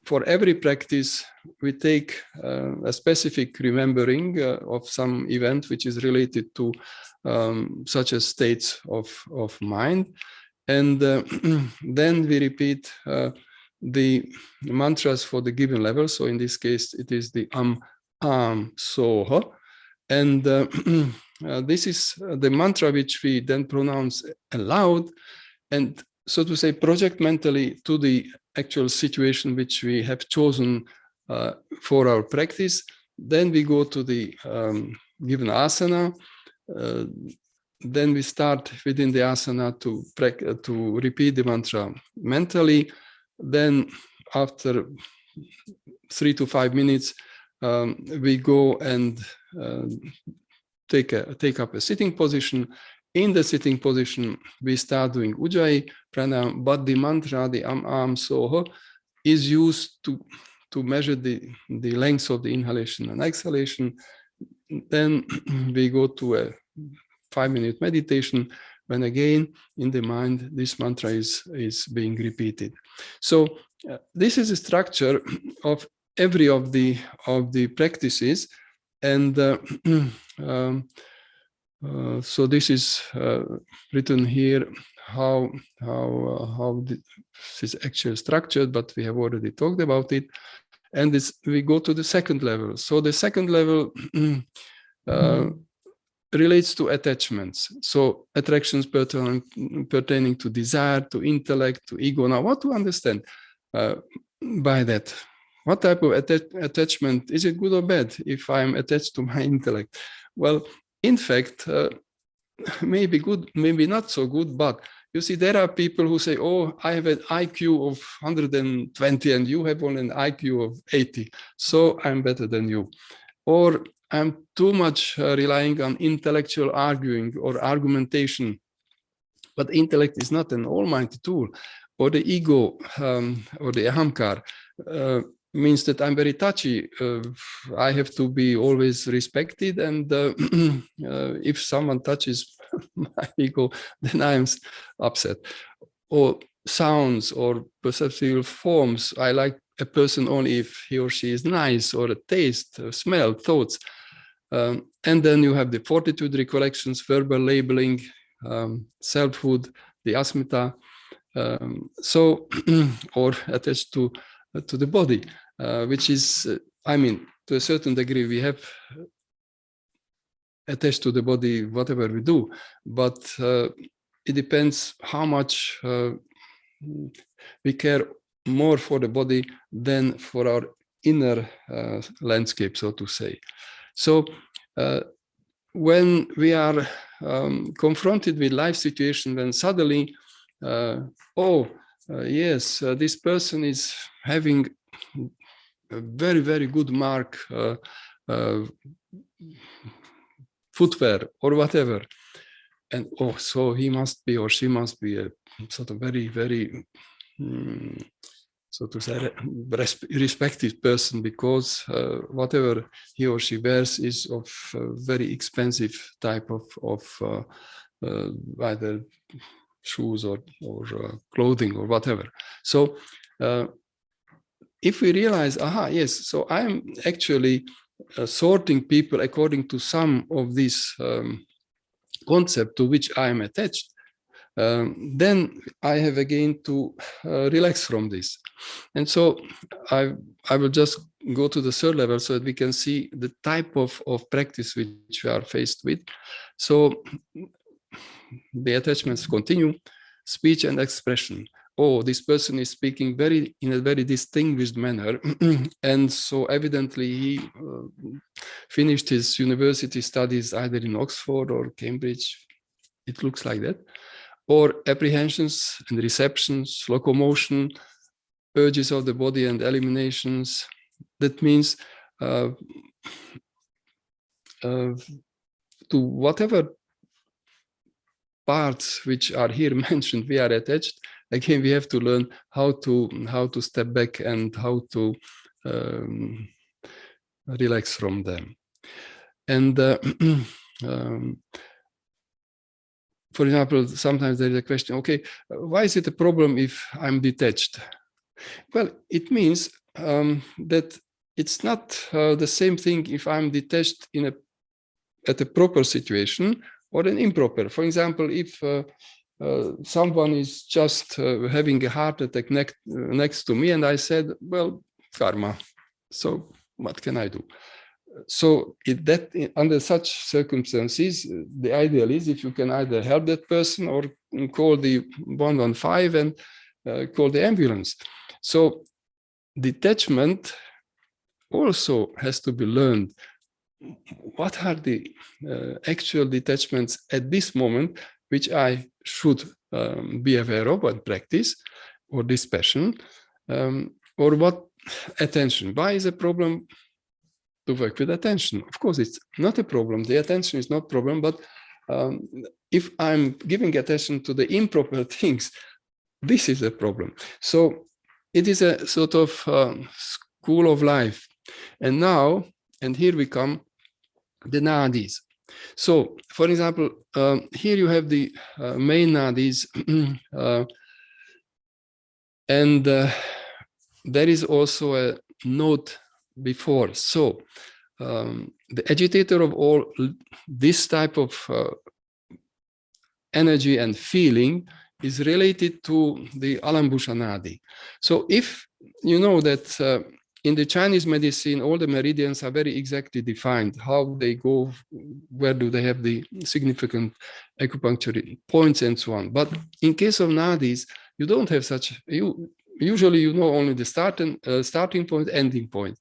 for every practice, we take a specific remembering of some event which is related to such as states of mind. And then we repeat the mantras for the given level. So in this case, it is the Soha. And this is the mantra which we then pronounce aloud, and so to say, project mentally to the actual situation which we have chosen for our practice. Then we go to the given asana. Then we start within the asana to repeat the mantra mentally. Then after 3 to 5 minutes, we go and take up a sitting position. In the sitting position, we start doing Ujjayi pranayama, but the mantra, the soho, is used to measure the length of the inhalation and exhalation. Then we go to a 5-minute meditation, when again in the mind this mantra is being repeated. So this is a structure of every of the practices, and so this is written here how this is actually structured, but we have already talked about it. And we go to the second level. So the second level relates to attachments. So attractions pertaining to desire, to intellect, to ego. Now, what to understand by that? What type of attachment? Is it good or bad if I'm attached to my intellect? Well, in fact, maybe good, maybe not so good, but you see, there are people who say, oh, I have an IQ of 120 and you have only an IQ of 80, so I'm better than you. Or I'm too much relying on intellectual arguing or argumentation, but intellect is not an almighty tool. Or the ego or the ahamkar means that I'm very touchy. I have to be always respected, and if someone touches my ego, then I'm upset. Or sounds or perceptual forms. I like a person only if he or she is nice, or a taste, a smell, thoughts. And then you have the fortitude, recollections, verbal labeling, selfhood, the asmita, so or attached to the body, which is, I mean, to a certain degree, we have attached to the body whatever we do, but it depends how much we care more for the body than for our inner landscape, so to say. So when we are confronted with life situation, when suddenly, yes, this person is having a very, very good mark, footwear or whatever, and so he must be or she must be a sort of very, very so to say respected person, because whatever he or she wears is of very expensive type of either shoes or clothing or whatever. So if we realize, yes, so I'm actually sorting people according to some of these concepts to which I am attached, then I have again to relax from this. And so I will just go to the third level so that we can see the type of practice which we are faced with. So the attachments continue, speech and expression. This person is speaking in a very distinguished manner. And so evidently he finished his university studies either in Oxford or Cambridge. It looks like that. Or apprehensions and receptions, locomotion, urges of the body and eliminations. That means to whatever parts which are here mentioned, we are attached. Again, we have to learn how to step back and how to relax from them. And for example, sometimes there is a question, okay, why is it a problem if I'm detached? Well, it means that it's not the same thing if I'm detached at a proper situation or an improper. For example, if someone is just having a heart attack next to me and I said, well, karma, so what can I do? So under such circumstances, the ideal is if you can either help that person or call the 115 and call the ambulance. So detachment also has to be learned. what are the actual detachments at this moment, which I should be aware of and practice, or this passion, or what attention. Why is a problem to work with attention? Of course, it's not a problem. The attention is not a problem, but if I'm giving attention to the improper things, this is a problem. So it is a sort of school of life. And now, and here we come, the nadis. So, for example, here you have the main nadis, and there is also a note before. So, the agitator of all this type of energy and feeling is related to the Alambusha nadi. So, if you know that in the Chinese medicine, all the meridians are very exactly defined, how they go, where do they have the significant acupuncture points and so on. But in case of nadis, you don't have such, usually you know only the starting point, ending point.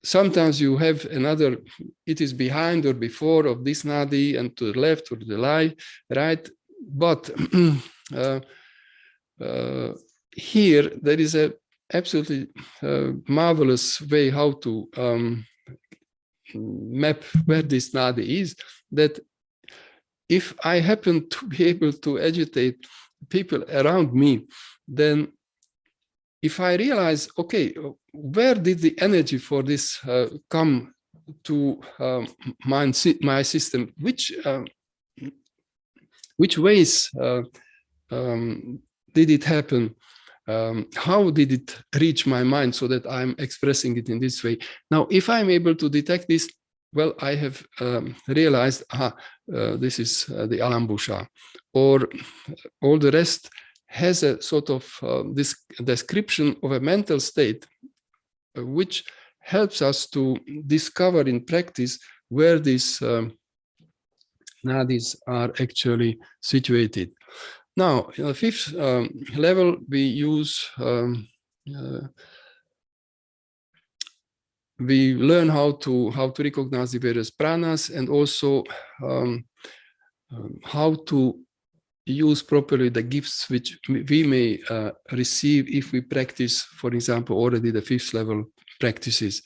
Sometimes you have another, it is behind or before of this nadi and to the left or to the right. But here there is a absolutely marvelous way how to map where this nadi is, that if I happen to be able to agitate people around me, then if I realize, okay, where did the energy for this come to my system, which ways did it happen? How did it reach my mind so that I'm expressing it in this way? Now, if I'm able to detect this, well, I have realized, this is the Alambusha, or all the rest has a sort of this description of a mental state, which helps us to discover in practice where these nadis are actually situated. Now, in the fifth level, we use, we learn how to recognize the various pranas, and also how to use properly the gifts which we may receive if we practice, for example, already the fifth level practices.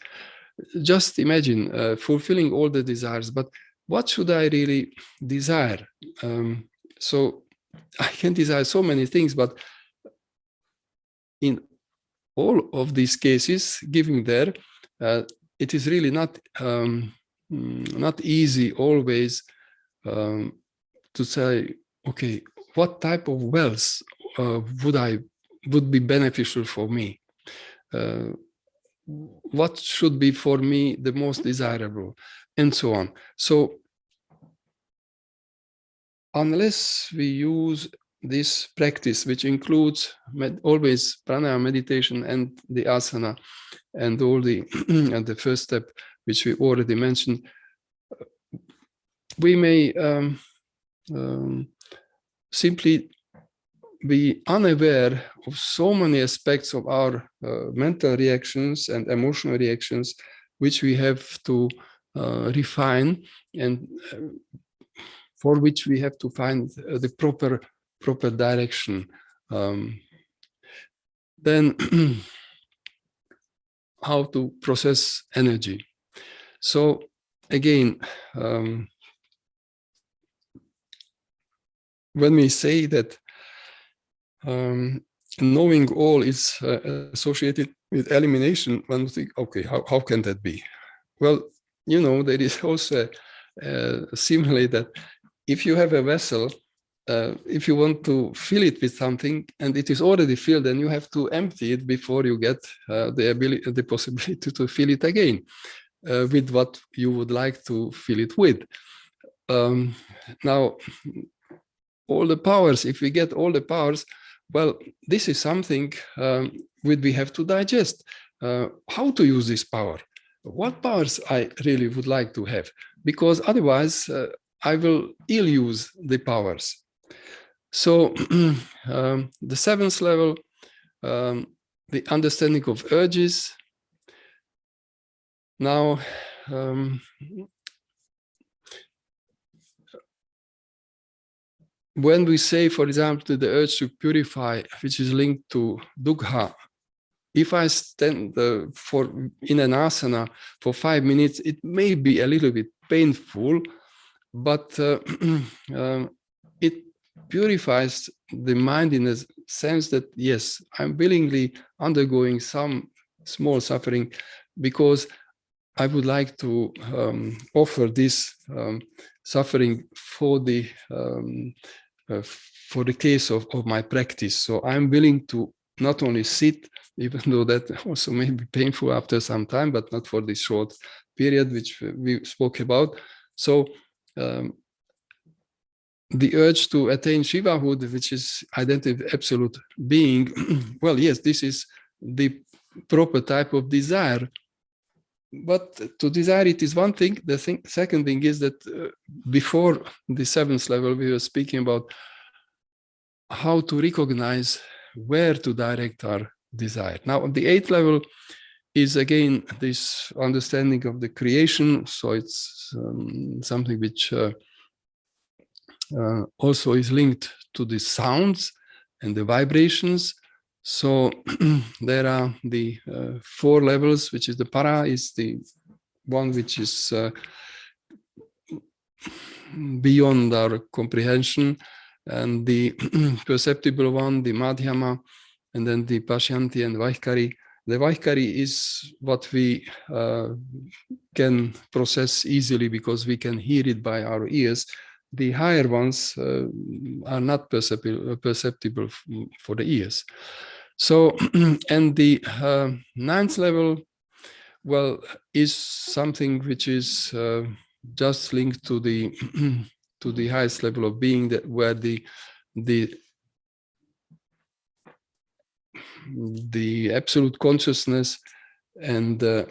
Just imagine fulfilling all the desires, but what should I really desire? So I can desire so many things, but in all of these cases, giving there, it is really not easy always to say, okay, what type of wealth would be beneficial for me? What should be for me the most desirable, and so on. So unless we use this practice, which includes always pranayama meditation and the asana and all the and the first step, which we already mentioned, we may simply be unaware of so many aspects of our mental reactions and emotional reactions, which we have to refine, and for which we have to find the proper direction. Then how to process energy. So again, when we say that knowing all is associated with elimination, one would think, okay, how can that be? Well, you know, there is also similarly that if you have a vessel, if you want to fill it with something and it is already filled, then you have to empty it before you get the possibility to fill it again with what you would like to fill it with. Now, all the powers, if we get all the powers, well, this is something which we have to digest. How to use this power? What powers I really would like to have? Because otherwise, I will ill use the powers. So the seventh level, the understanding of urges. Now, when we say, for example, the urge to purify, which is linked to dukkha, if I stand in an asana for 5 minutes, it may be a little bit painful, but it purifies the mind in a sense that, yes, I'm willingly undergoing some small suffering because I would like to offer this suffering for the case of my practice. So I'm willing to not only sit, even though that also may be painful after some time, but not for this short period which we spoke about. So the urge to attain Shivahood, which is identity with absolute being, well, yes, this is the proper type of desire. But to desire it is one thing. The second thing is that before the 7th level, we were speaking about how to recognize where to direct our desire. Now, the 8th level is again this understanding of the creation. So it's something which also is linked to the sounds and the vibrations. So there are the 4 levels, which is the para, is the one which is beyond our comprehension, and the perceptible one, the madhyama, and then the pashyanti and vaikari. The vaikari is what we can process easily because we can hear it by our ears. The higher ones are not perceptible for the ears. So, and the 9th level, well, is something which is just linked to the to the highest level of being, that where the absolute consciousness and the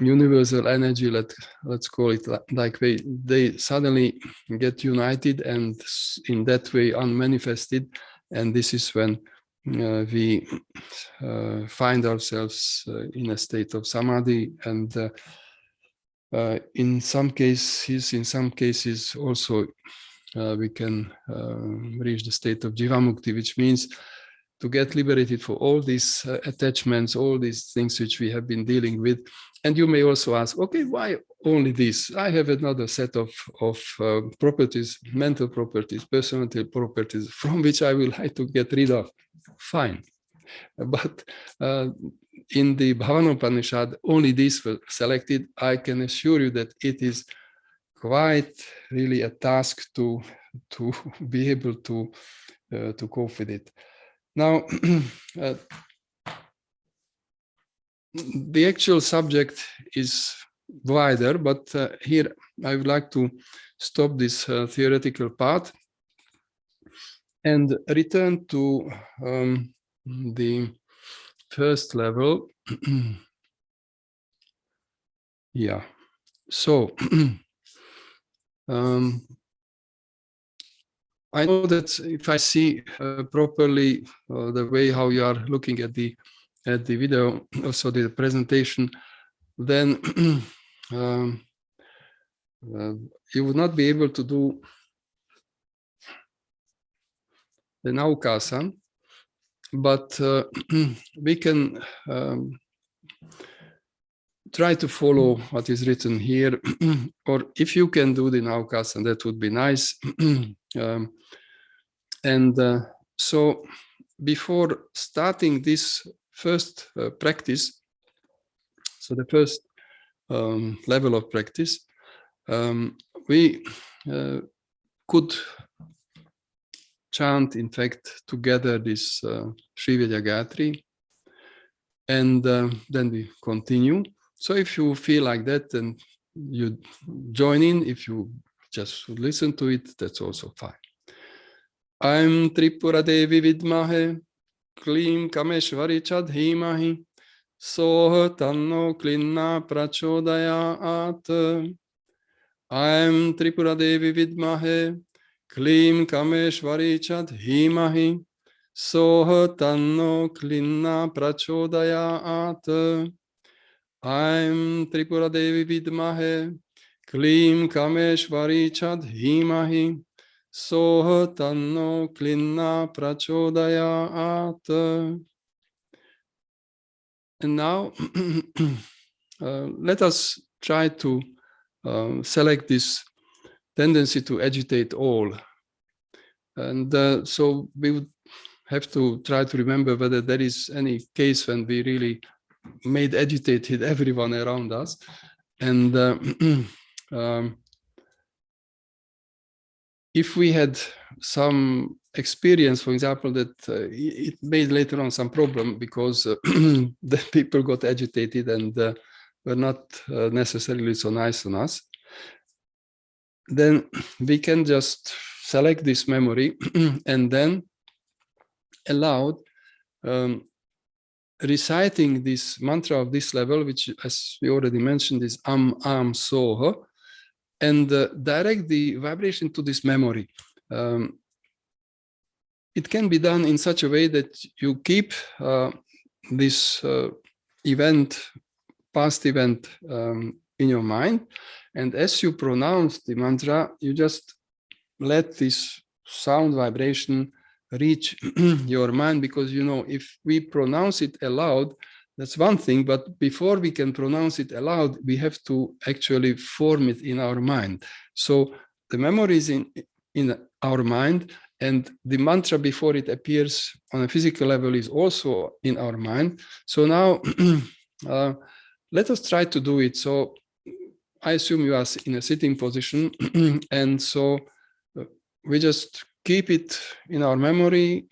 universal energy, let's call it like they suddenly get united and in that way unmanifested, and this is when we find ourselves in a state of samadhi, and in some cases also we can reach the state of jivamukti, which means to get liberated for all these attachments, all these things which we have been dealing with. And you may also ask, okay, why only this? I have another set of properties, mental properties, personality properties, from which I will like to get rid of. Fine. But in the Bhavanopanishad, only these were selected. I can assure you that it is quite really a task to be able to cope with it. Now, the actual subject is wider, but here I would like to stop this theoretical part and return to the 1st level. Yeah, so I know that if I see properly the way how you are looking at the video, also the presentation, then you would not be able to do the naukasa, but we can try to follow what is written here, or if you can do the naukasa, that would be nice. So before starting this first practice, so the first level of practice, we could chant, in fact, together this Sri Vidya Gayatri, and then we continue. So if you feel like that, then you join in. If you just listen to it, that's also fine. I'm Tripura Devi Vidmahe, Klim Kameshvari Chadhimahi, Soha Tanno Klinna Prachodayat. I'm Tripura Devi Vidmahe, Klim Kameshvari Chadhimahi, Soha tanno klinna prachodayat. Aim Tripura Devi Vidmahe Klim Kameshvari Chadhimahi Soha tanno klinna prachodayat. And now let us try to select this tendency to agitate all. And so we would have to try to remember whether there is any case when we really made agitated everyone around us. And if we had some experience, for example, that it made later on some problem because the people got agitated and were not necessarily so nice on us, then we can just select this memory and then allow reciting this mantra of this level, which, as we already mentioned, is soha, and direct the vibration to this memory. It can be done in such a way that you keep this past event in your mind, and as you pronounce the mantra, you just let this sound vibration reach your mind, because if we pronounce it aloud, that's one thing, but before we can pronounce it aloud, we have to actually form it in our mind. So the memory is in our mind, and the mantra before it appears on a physical level is also in our mind. So now let us try to do it. So I assume you are in a sitting position, and so we just keep it in our memory,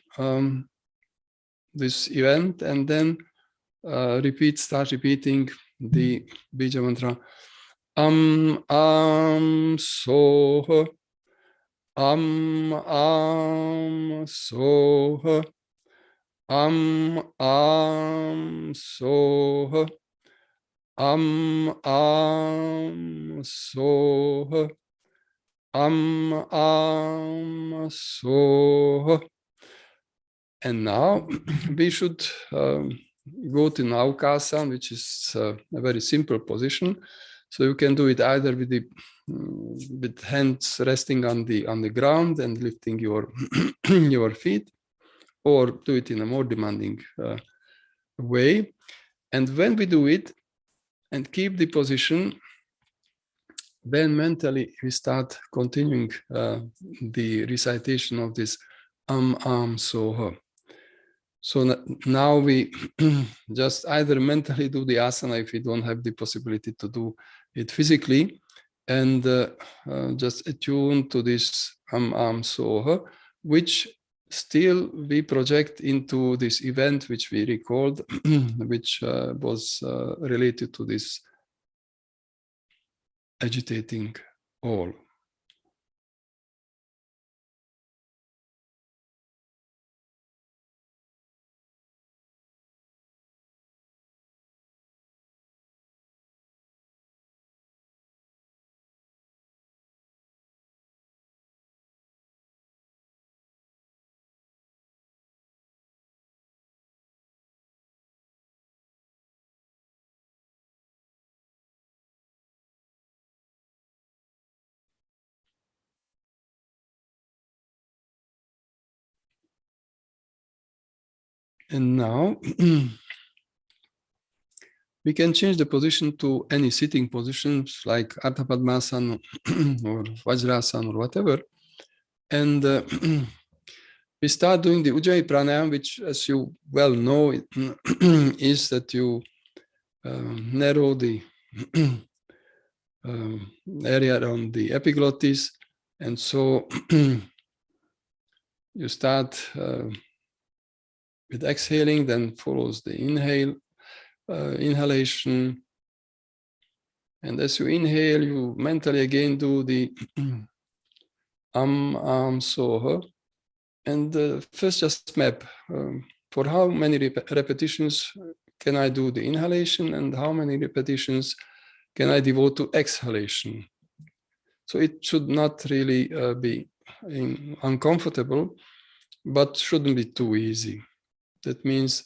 this event, and then start repeating the Bija mantra. Soha. Soha. Soha. Soha. Soha. And now we should go to Naukasana, which is a very simple position. So you can do it either with hands resting on the ground and lifting your your feet, or do it in a more demanding way. And when we do it and keep the position, then mentally we start continuing the recitation of this soha. So now we just either mentally do the asana if we don't have the possibility to do it physically, and just attune to this soha, which still we project into this event which we recalled, which was related to this agitating all. And now we can change the position to any sitting positions like Ardha Padmasana or Vajrasana or whatever. And we start doing the Ujjayi Pranayama, which, as you well know, is that you narrow the area around the epiglottis. And so you start with exhaling, then follows the inhalation. And as you inhale, you mentally again do the soha. And first just map for how many repetitions can I do the inhalation and how many repetitions can I devote to exhalation. So it should not really be uncomfortable. but shouldn't be too easy. That means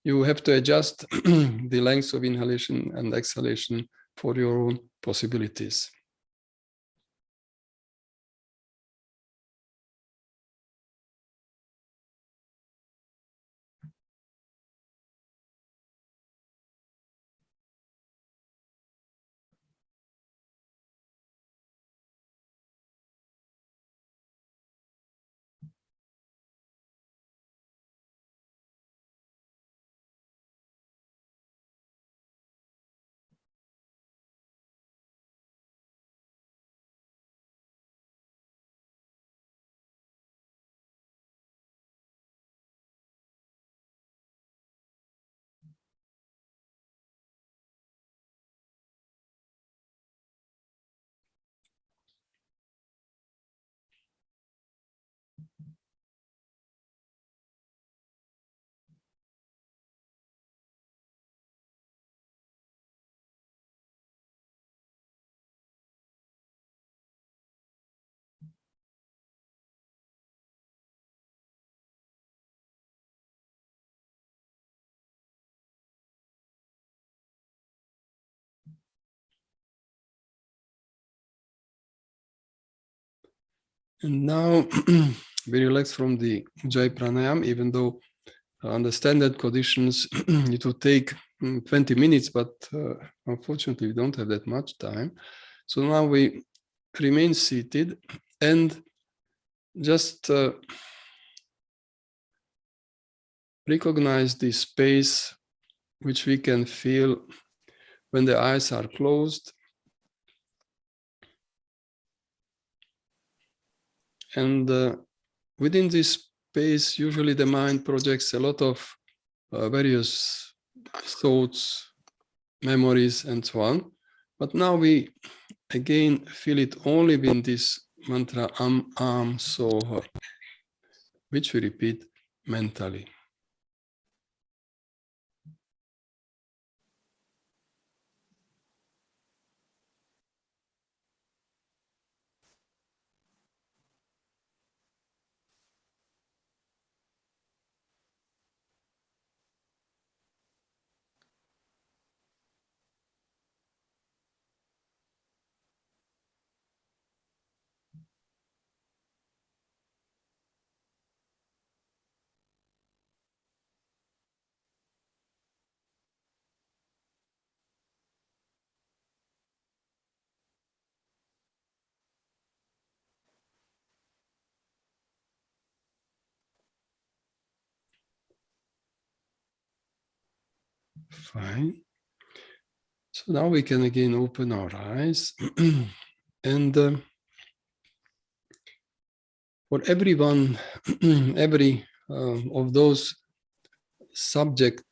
you have to adjust the length of inhalation and exhalation for your own possibilities. And now we relax from the Ujjayi Pranayam, even though under standard conditions it would take 20 minutes, but unfortunately we don't have that much time. So now we remain seated and just recognize the space which we can feel when the eyes are closed. And within this space, usually the mind projects a lot of various thoughts, memories, and so on. But now we again feel it only with this mantra Am Soha, which we repeat mentally. Fine. So now we can again open our eyes and for everyone, every of those subject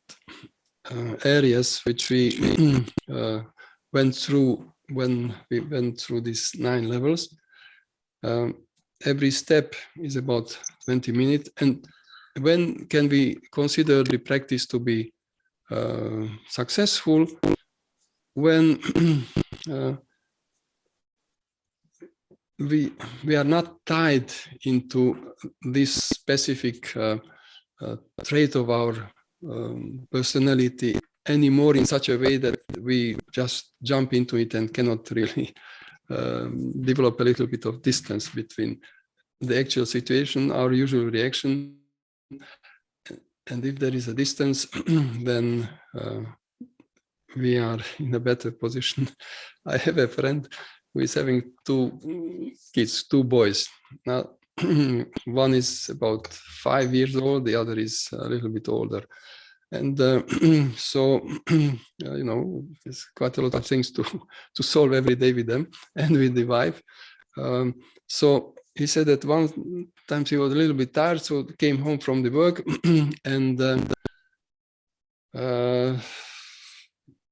areas which we went through when we went through these 9 levels, every step is about 20 minutes. And when can we consider the practice to be successful? When we are not tied into this specific trait of our personality anymore in such a way that we just jump into it and cannot really develop a little bit of distance between the actual situation, our usual reaction, and if there is a distance, then we are in a better position. I have a friend who is having 2 kids, 2 boys. Now, one is about 5 years old, the other is a little bit older. And so, you know, there's quite a lot of things to solve every day with them and with the wife. So he said that one time he was a little bit tired, so came home from the work and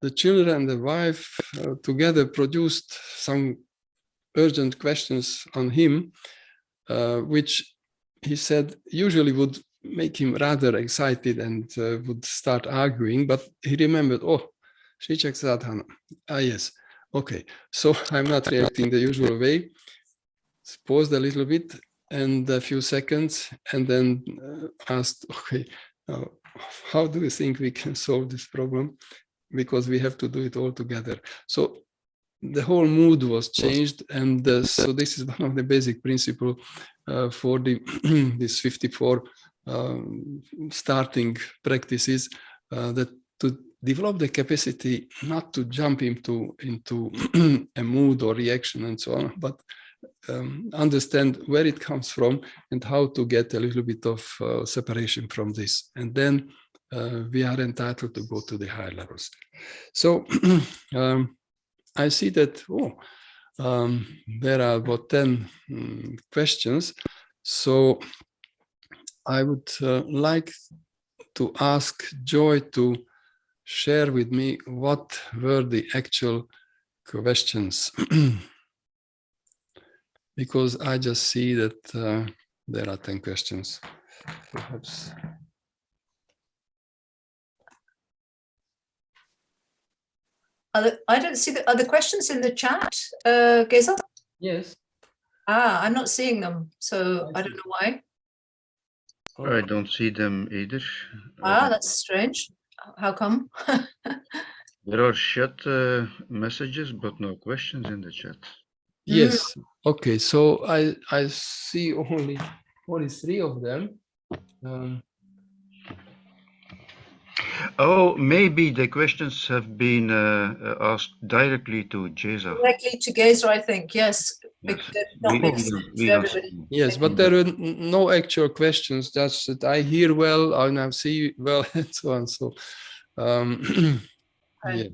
the children and the wife together produced some urgent questions on him, which he said usually would make him rather excited and would start arguing, but he remembered, oh, Shrichak Sadhana. Ah, yes. Okay. So I'm not reacting the usual way. Paused a little bit and a few seconds, and then asked, okay, how do you think we can solve this problem? Because we have to do it all together. So the whole mood was changed, and so this is one of the basic principles for the these 54 starting practices, that to develop the capacity not to jump into a mood or reaction and so on, but understand where it comes from and how to get a little bit of separation from this, and then we are entitled to go to the higher levels. So I see that there are about 10 questions. So I would like to ask Joy to share with me what were the actual questions, because I just see that there are 10 questions. Perhaps. I don't see the other questions in the chat, Geza? Yes. I'm not seeing them, so I don't know why. I don't see them either. That's strange. How come? There are chat messages, but no questions in the chat. Yes. Okay. So I see only 3 of them. Oh, maybe the questions have been asked directly to Geza. Directly to Geza, I think, yes. Yes. Not make sense to everybody. Yes, but there are no actual questions. Just that I hear well, and I see well, and so on. So, yeah.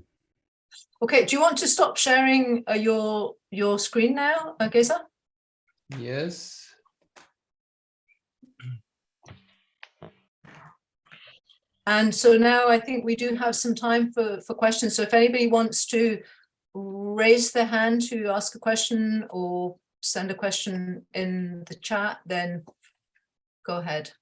Okay. Do you want to stop sharing your screen now, Geza? Yes. And so now I think we do have some time for questions. So if anybody wants to raise their hand to ask a question or send a question in the chat, then go ahead.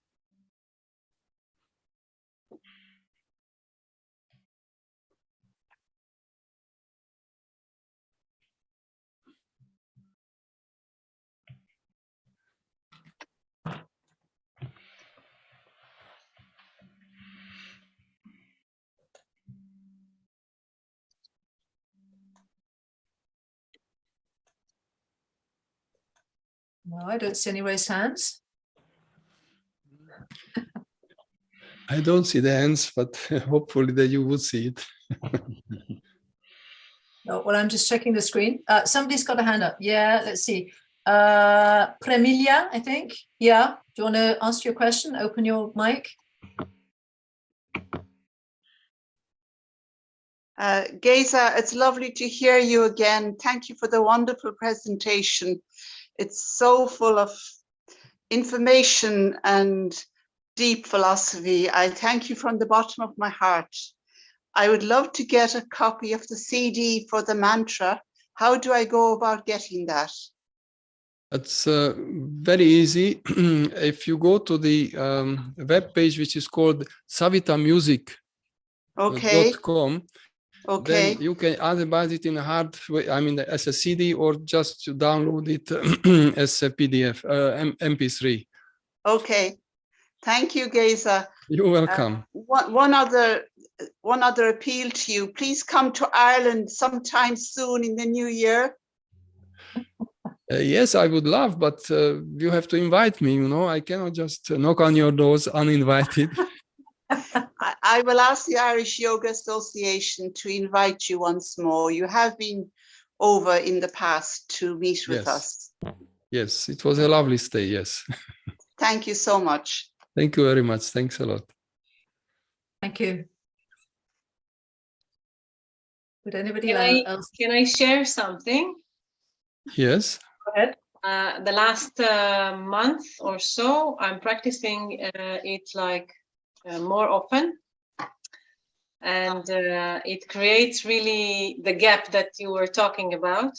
No, I don't see any raised hands. I don't see the hands, but hopefully that you would see it. No, well, I'm just checking the screen. Somebody's got a hand up. Yeah, let's see. Premilia, I think. Yeah. Do you want to ask your question? Open your mic. Geza, it's lovely to hear you again. Thank you for the wonderful presentation. It's so full of information and deep philosophy. I thank you from the bottom of my heart. I would love to get a copy of the CD for the mantra. How do I go about getting that? It's very easy. If you go to the web page, which is called savitamusic.com, Okay. then you can otherwise it in a hard way, I mean, as a CD, or just to download it as a PDF, MP3. Okay. Thank you, Geza. You're welcome. One other appeal to you. Please come to Ireland sometime soon in the new year. Yes, I would love, but you have to invite me, you know. I cannot just knock on your doors uninvited. I will ask the Irish Yoga Association to invite you once more. You have been over in the past to meet with us. Yes, it was a lovely stay, yes. Thank you so much. Thank you very much. Thanks a lot. Thank you. Would anybody else? Can I share something? Yes. Go ahead. The last month or so, I'm practicing it like more often, and it creates really the gap that you were talking about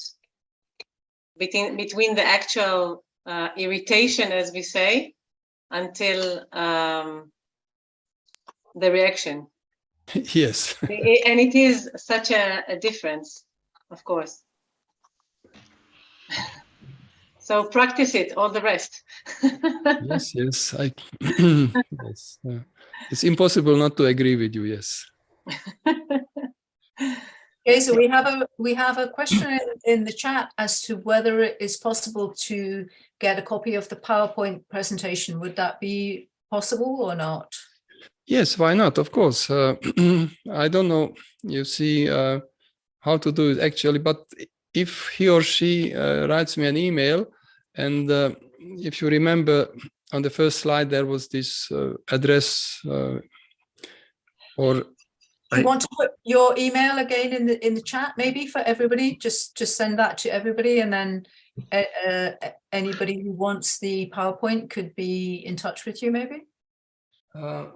between the actual irritation, as we say, until the reaction. Yes. And it is such a difference, of course. So practice it, all the rest. Yes, yes, yes. It's impossible not to agree with you. Yes. Okay, so we have a question in the chat as to whether it is possible to get a copy of the PowerPoint presentation. Would that be possible or not? Yes, why not? Of course. I don't know, you see, how to do it actually, but if he or she writes me an email, and if you remember on the first slide, there was this address or You want to put your email again in the chat, maybe for everybody? Just send that to everybody, and then anybody who wants the PowerPoint could be in touch with you, maybe. I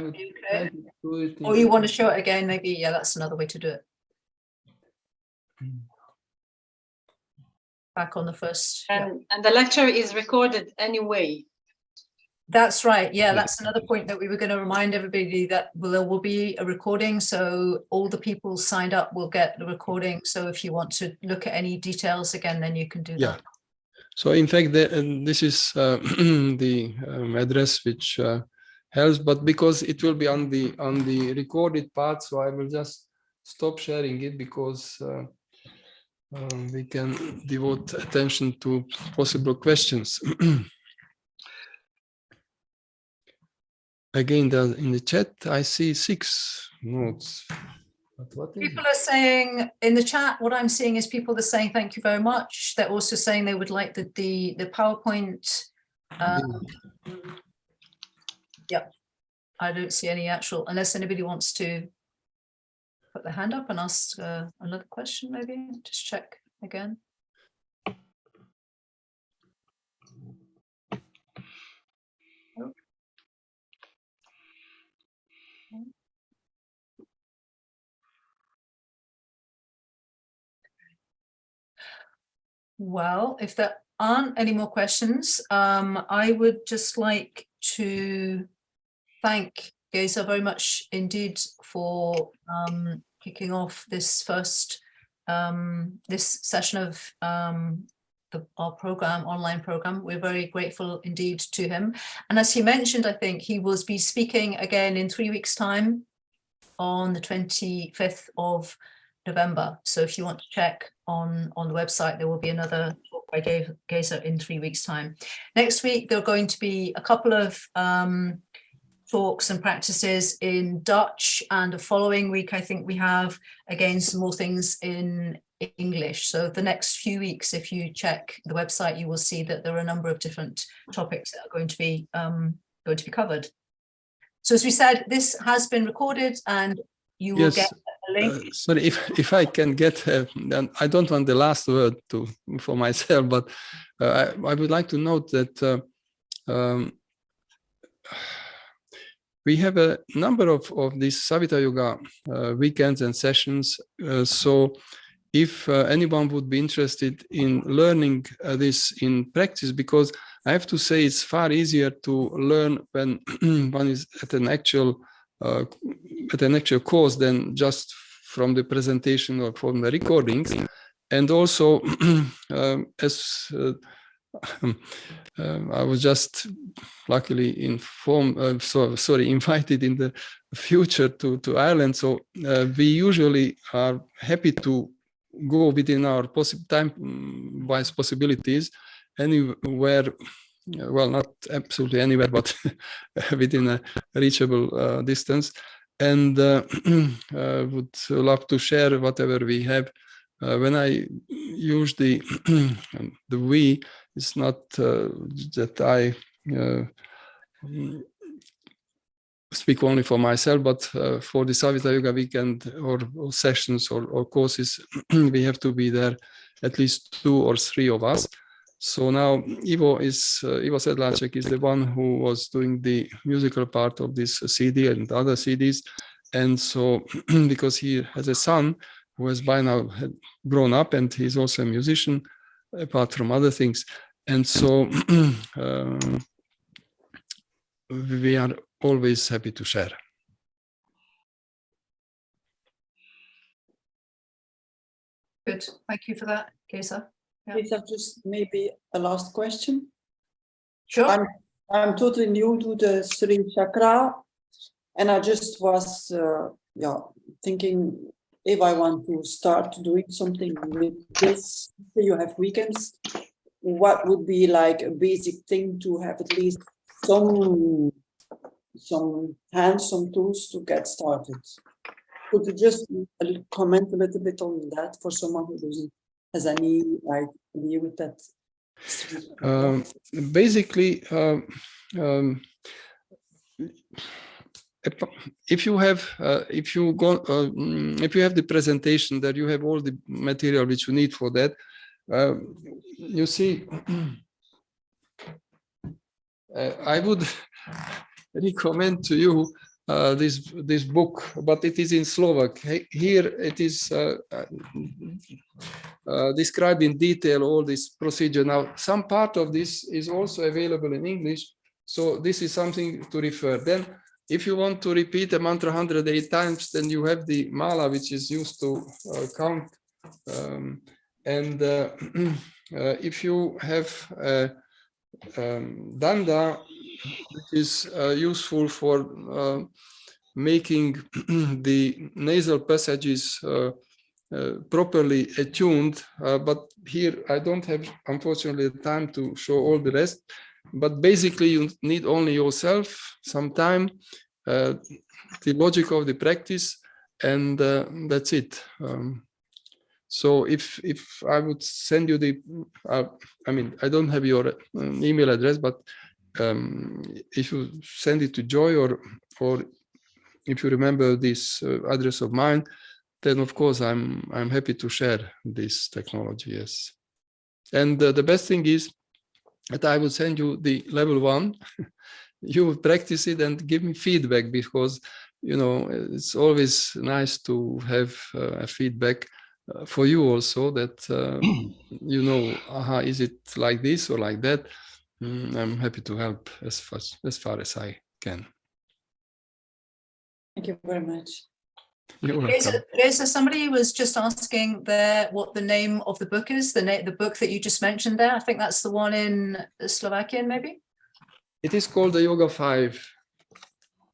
would Okay. do it. Or you want to show it again, maybe. Yeah, that's another way to do it. Back on the first. Yeah. And the lecture is recorded anyway. That's right. Yeah, that's another point that we were going to remind everybody that there will be a recording. So all the people signed up will get the recording. So if you want to look at any details again, then you can do that. So in fact, this is the address which helps, but because it will be on the recorded part, so I will just stop sharing it because we can devote attention to possible questions. Again, in the chat, I see 6 notes. But what is People are saying in the chat, what I'm seeing is people are saying thank you very much. They're also saying they would like the PowerPoint. Yep. I don't see any actual, unless anybody wants to put their hand up and ask another question, maybe. Just check again. Oh. Well, if there aren't any more questions, I would just like to thank Geza very much indeed for kicking off this first this session of our program, online program. We're very grateful indeed to him. And as he mentioned, I think he will be speaking again in 3 weeks' time on the 25th of November. So if you want to check on the website, there will be another talk by Geza in 3 weeks' time. Next week, there are going to be a couple of talks and practices in Dutch, and the following week, I think we have again some more things in English. So the next few weeks, if you check the website, you will see that there are a number of different topics that are going to be covered. So as we said, this has been recorded, and you will get a link. Sorry, if I can get, then I don't want the last word for myself, but I would like to note that we have a number of these Savita Yoga weekends and sessions. So if anyone would be interested in learning this in practice, because I have to say it's far easier to learn when one is at an actual course than just from the presentation or from the recordings. And also, as I was just luckily invited in the future to Ireland. So we usually are happy to go within our time-wise possibilities anywhere, well, not absolutely anywhere, but within a reachable distance, and would love to share whatever we have. When I use the we, it's not that I speak only for myself, but for the Savita Yoga weekend or sessions or courses, we have to be there, at least 2 or 3 of us. So now Ivo Sedlacek is the one who was doing the musical part of this CD and other CDs. And so because he has a son who has by now grown up, and he's also a musician, apart from other things. And so we are always happy to share. Good. Thank you for that, Geza. Yeah. Lisa, just maybe a last question. Sure. I'm totally new to the Sri chakra, and I just was thinking if I want to start doing something with this. You have weekends. What would be like a basic thing to have at least some hands, some tools to get started? Could you just comment a little bit on that for someone who doesn't has any idea with that? Basically, if you have the presentation, that you have all the material which you need for that, you see, I would recommend to you this book, but it is in Slovak. Here it is described in detail all this procedure. Now, some part of this is also available in English, so this is something to refer. Then, if you want to repeat a mantra 108 times, then you have the mala, which is used to count. If you have danda, which is useful for making the nasal passages properly attuned, but here I don't have, unfortunately, the time to show all the rest. But basically, you need only yourself, some time, the logic of the practice, and that's it. So if I would send you the, I mean, I don't have your email address, but if you send it to Joy, or if you remember this address of mine, then of course I'm happy to share this technology. Yes, and the best thing is that I will send you the level 1. You will practice it and give me feedback, because you know it's always nice to have a feedback for you also, that you know, is it like this or like that? I'm happy to help as far as I can. Thank you very much. You're welcome. Geza, somebody was just asking there what the name of the book is, the book that you just mentioned there. I think that's the one in Slovakian, maybe? It is called the Yoga 5.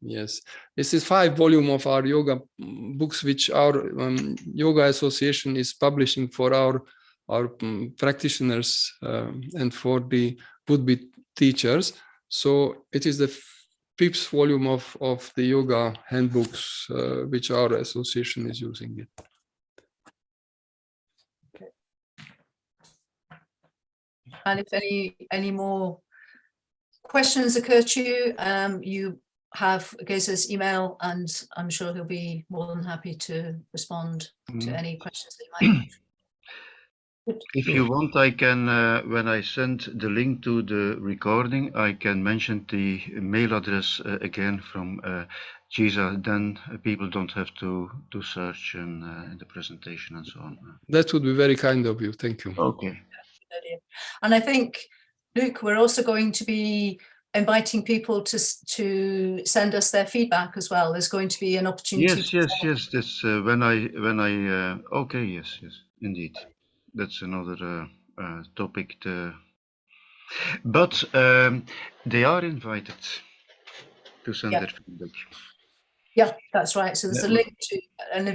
Yes, this is 5 volume of our yoga books, which our yoga association is publishing for our practitioners and for the would-be teachers. So it is the 5th volume of the yoga handbooks, which our association is using it. Okay. And if any more questions occur to you, you have Geza's email, and I'm sure he'll be more than happy to respond to any questions that you might have. If you want, I can, when I send the link to the recording, I can mention the mail address again from Geza. Then people don't have to search in the presentation and so on. That would be very kind of you. Thank you. Okay. And I think, Luke, we're also going to be inviting people to send us their feedback as well. There's going to be an opportunity. Yes. That's when I okay. Yes, indeed. That's another topic. But they are invited to send their feedback. Yeah, that's right. So there's a link to an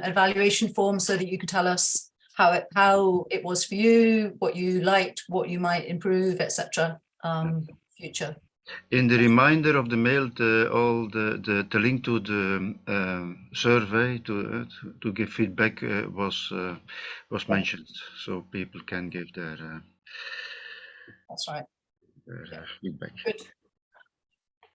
evaluation form, so that you can tell us how it was for you, what you liked, what you might improve, etc. Future. In the reminder of the mail, the link to the survey to give feedback was mentioned, so people can give their that's right. Feedback. Good.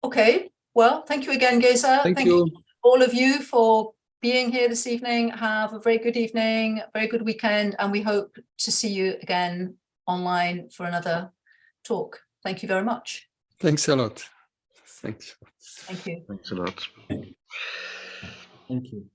Okay. Well, thank you again, Geza. Thank you all of you for being here this evening. Have a very good evening, very good weekend, and we hope to see you again online for another talk. Thank you very much. Thanks a lot. Thanks. Thank you. Thanks a lot. Thank you.